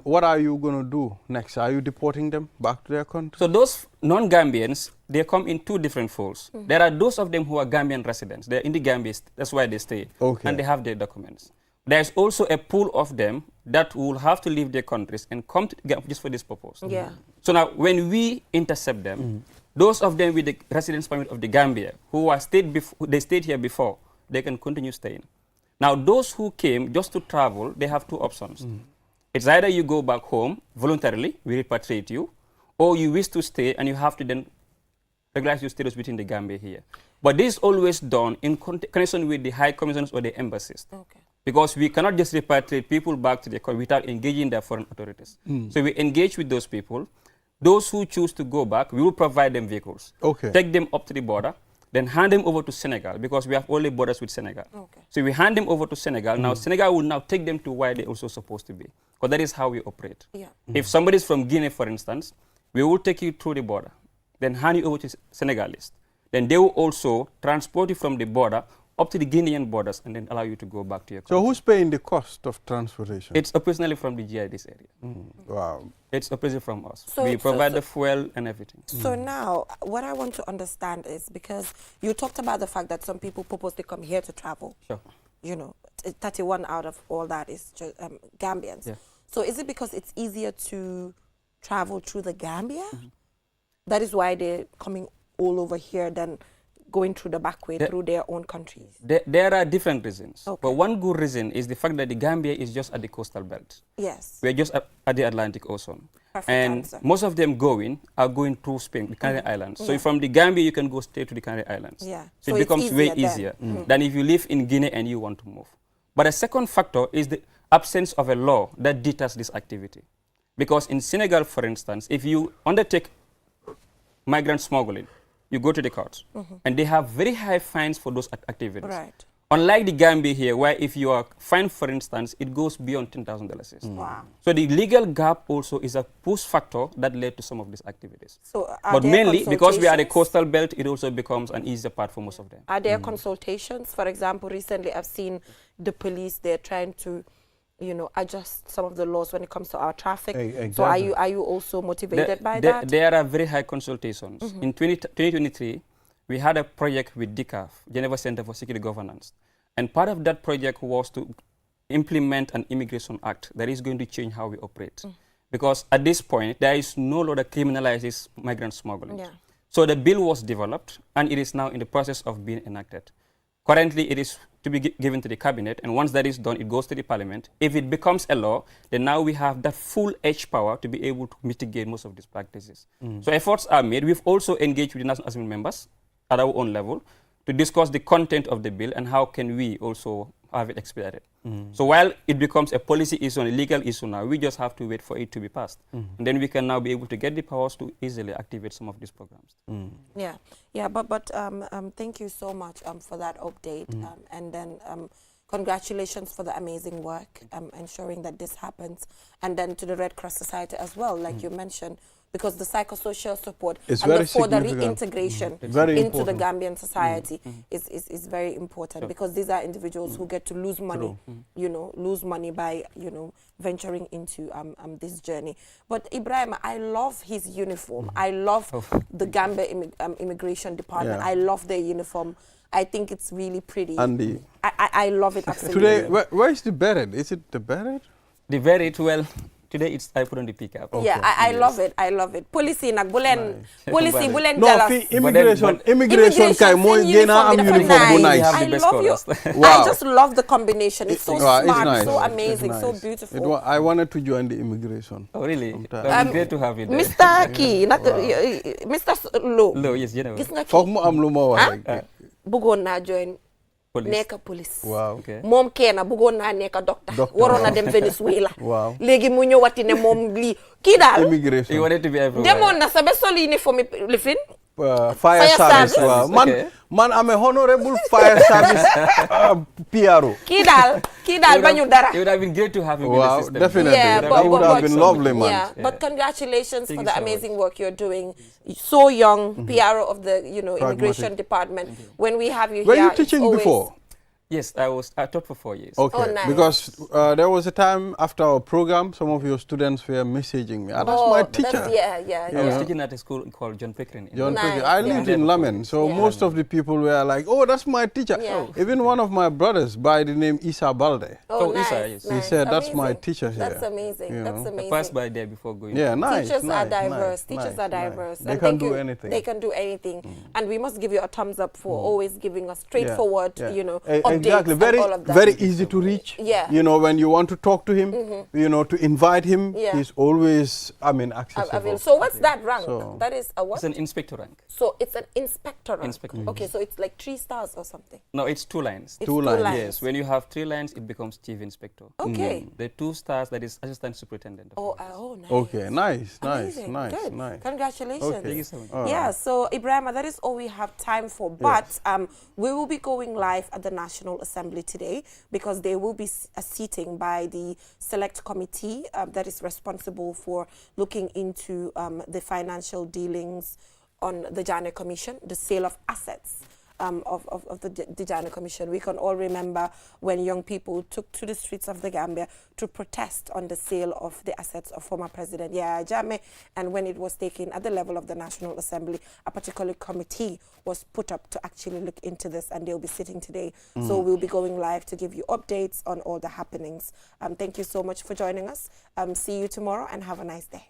what are you going to do next? Are you deporting them back to their country? So those non-Gambians, they come in two different folds. There are those of them who are Gambian residents. They're in the Gambia, that's why they stay. Okay. And they have their documents. There's also a pool of them that will have to leave their countries and come to just for this purpose. Yeah. So now, when we intercept them, those of them with the residence permit of the Gambia, who are they stayed here before, they can continue staying. Now, those who came just to travel, they have two options. It's either you go back home voluntarily, we repatriate you, or you wish to stay and you have to then regularize your status within the Gambia here. But this is always done in connection with the high commissioners or the embassies. Okay. Because we cannot just repatriate people back to their country without engaging their foreign authorities. So we engage with those people. Those who choose to go back, we will provide them vehicles. Okay. Take them up to the border, then hand them over to Senegal, because we have only borders with Senegal. Okay. So we hand them over to Senegal. Now Senegal will now take them to where they're also supposed to be, because that is how we operate. Yeah. If somebody is from Guinea, for instance, we will take you through the border, then hand you over to Senegalese. Then they will also transport you from the border up to the Guinean borders and then allow you to go back to your country. So who's paying the cost of transportation? It's operationally from the GIDS area. Wow. It's operationally from us. So- we provide so- the fuel and everything. So now, what I want to understand is, because you talked about the fact that some people purposely come here to travel. Sure. You know, 31 out of all that is just, Gambians. Yeah. So is it because it's easier to travel through the Gambia? That is why they're coming all over here than going through the back way through their own countries? There are different reasons. Okay. But one good reason is the fact that the Gambia is just at the coastal belt. Yes. We're just at the Atlantic Ocean. Perfect And answer. most of them are going through Spain, the Canary Islands. So Yeah. from the Gambia, you can go straight to the Canary Islands. Yeah. So So it it's becomes way easier easier than if you live in Guinea and you want to move. But a second factor is the absence of a law that deters this activity. Because in Senegal, for instance, if you undertake migrant smuggling, you go to the courts, and they have very high fines for those activities. Right. Unlike the Gambia here, where if you are fined, for instance, it goes beyond $10,000. Wow. So the legal gap also is a push factor that led to some of these activities. So are But there mainly, because we are a consultations? coastal belt, it also becomes an easier part for most of them. Are there consultations? For example, recently I've seen the police, they're trying to, you know, adjust some of the laws when it comes to our traffic. Exactly. So are you also motivated by that? There are very high consultations. In 2023, we had a project with DCAF, Geneva Center for Security Governance. And part of that project was to implement an immigration act that is going to change how we operate. Because at this point, there is no law that criminalizes migrant smuggling. Yeah. So the bill was developed, and it is now in the process of being enacted. Currently, it is to be given to the cabinet, and once that is done, it goes to the parliament. If it becomes a law, then now we have that full edge power to be able to mitigate most of these practices. So efforts are made. We've also engaged with the National Assembly members at our own level to discuss the content of the bill and how can we also have it expedited. So while it becomes a policy issue and a legal issue now, we just have to wait for it to be passed. And then we can now be able to get the powers to easily activate some of these programs. Yeah, but thank you so much for that update. And then congratulations for the amazing work, ensuring that this happens. And then to the Red Cross Society as well, like you mentioned, because the psychosocial support It's and very for the significant. reintegration Very into the important. Gambian society is very important, because these are individuals who get to lose money, you know, lose money by, you know, venturing into this journey. But Ibrahim, I love his uniform. I love the Gambia Immigration Department. Yeah. I love their uniform. I think it's really pretty. And I love it absolutely. today, where is the beret? Is it the beret? The very well, today I put on the pickup. Okay. Yeah, I love it. I love it. Policy nak bulen bulen No, jealous. fee immigration Immigration kay mo same gena am uniform, uniform bu nice. nice. have I the best love you. colors. Wow. I just love the combination. It's so Wow, smart, it's nice. so It's amazing, so nice. beautiful. I wanted to join the immigration. Oh, really? Sometime. That would be great to have it there. Mr. Key, Mr. Lo. Low, yes, you know. Gis nga Foog kii mu am lu ma wax rek. bëggoon naa join Police. nekk police. Waaw. Okay. moom kenn bëggoon naa nekk docteur. waroon na dem Venezuela. Waaw. léegi mu ñëwati ne moom lii kii daal. Immigration. You wanted to be everywhere. demoon na sa ba sol uniforme lifin. Fire Fire service. service. Waaw. Okay. Man am a honorable fire service PRO. kii daal bañu dara. It would have been great to have him in the Wow, system. definitely. Yeah, That would have been lovely, man. Yeah, but congratulations Thank for you the so amazing work you're doing. So young, PRO of the, you know, Pragmatic. immigration department. When we have you Were here, you it's teaching always- before? Yes, I taught for 4 years. Okay, oh, nice. Because there was a time after our program, some of your students were messaging me. That's my teacher. I was teaching at a school called John Pickering. John Pickering. I lived in Lamen, so most of the people were like, "Oh, that's my teacher." Even one of my brothers by the name Isa Balde. Oh, nice. Isa, yes. He said, "That's my teacher here." That's amazing. That's amazing. I passed by there before going. Yeah, nice. Teachers nice, are diverse. Nice, Teachers are diverse. They can do anything. They can do anything, and we must give you a thumbs up for always giving us straightforward, you know, updates. Exactly. Very easy to reach. Yeah. You know, when you want to talk to him, you know, to invite him, he's always, accessible. So what's that rank? That is a what? It's an inspector rank. So it's an inspector rank. Inspector. Okay, so it's like 3 stars or something. No, it's 2 lines. It's 2 lines. Yes, when you have 3 lines, it becomes chief inspector. Okay. The 2 stars, that is assistant superintendent. Nice. Okay, nice. Good. Nice. Congratulations. Okay. Thank you so much. Yeah, so Ibrahima, that is all we have time for. But we will be going live at the National Assembly today because there will be a seating by the select committee that is responsible for looking into the financial dealings on the Janneh Commission, the sale of assets of the Janneh Commission. We can all remember when young people took to the streets of the Gambia to protest on the sale of the assets of former President Yahya Jammeh, and when it was taken at the level of the National Assembly, a particular committee was put up to actually look into this, and they'll be sitting today. So we'll be going live to give you updates on all the happenings. Thank you so much for joining us. See you tomorrow, and have a nice day.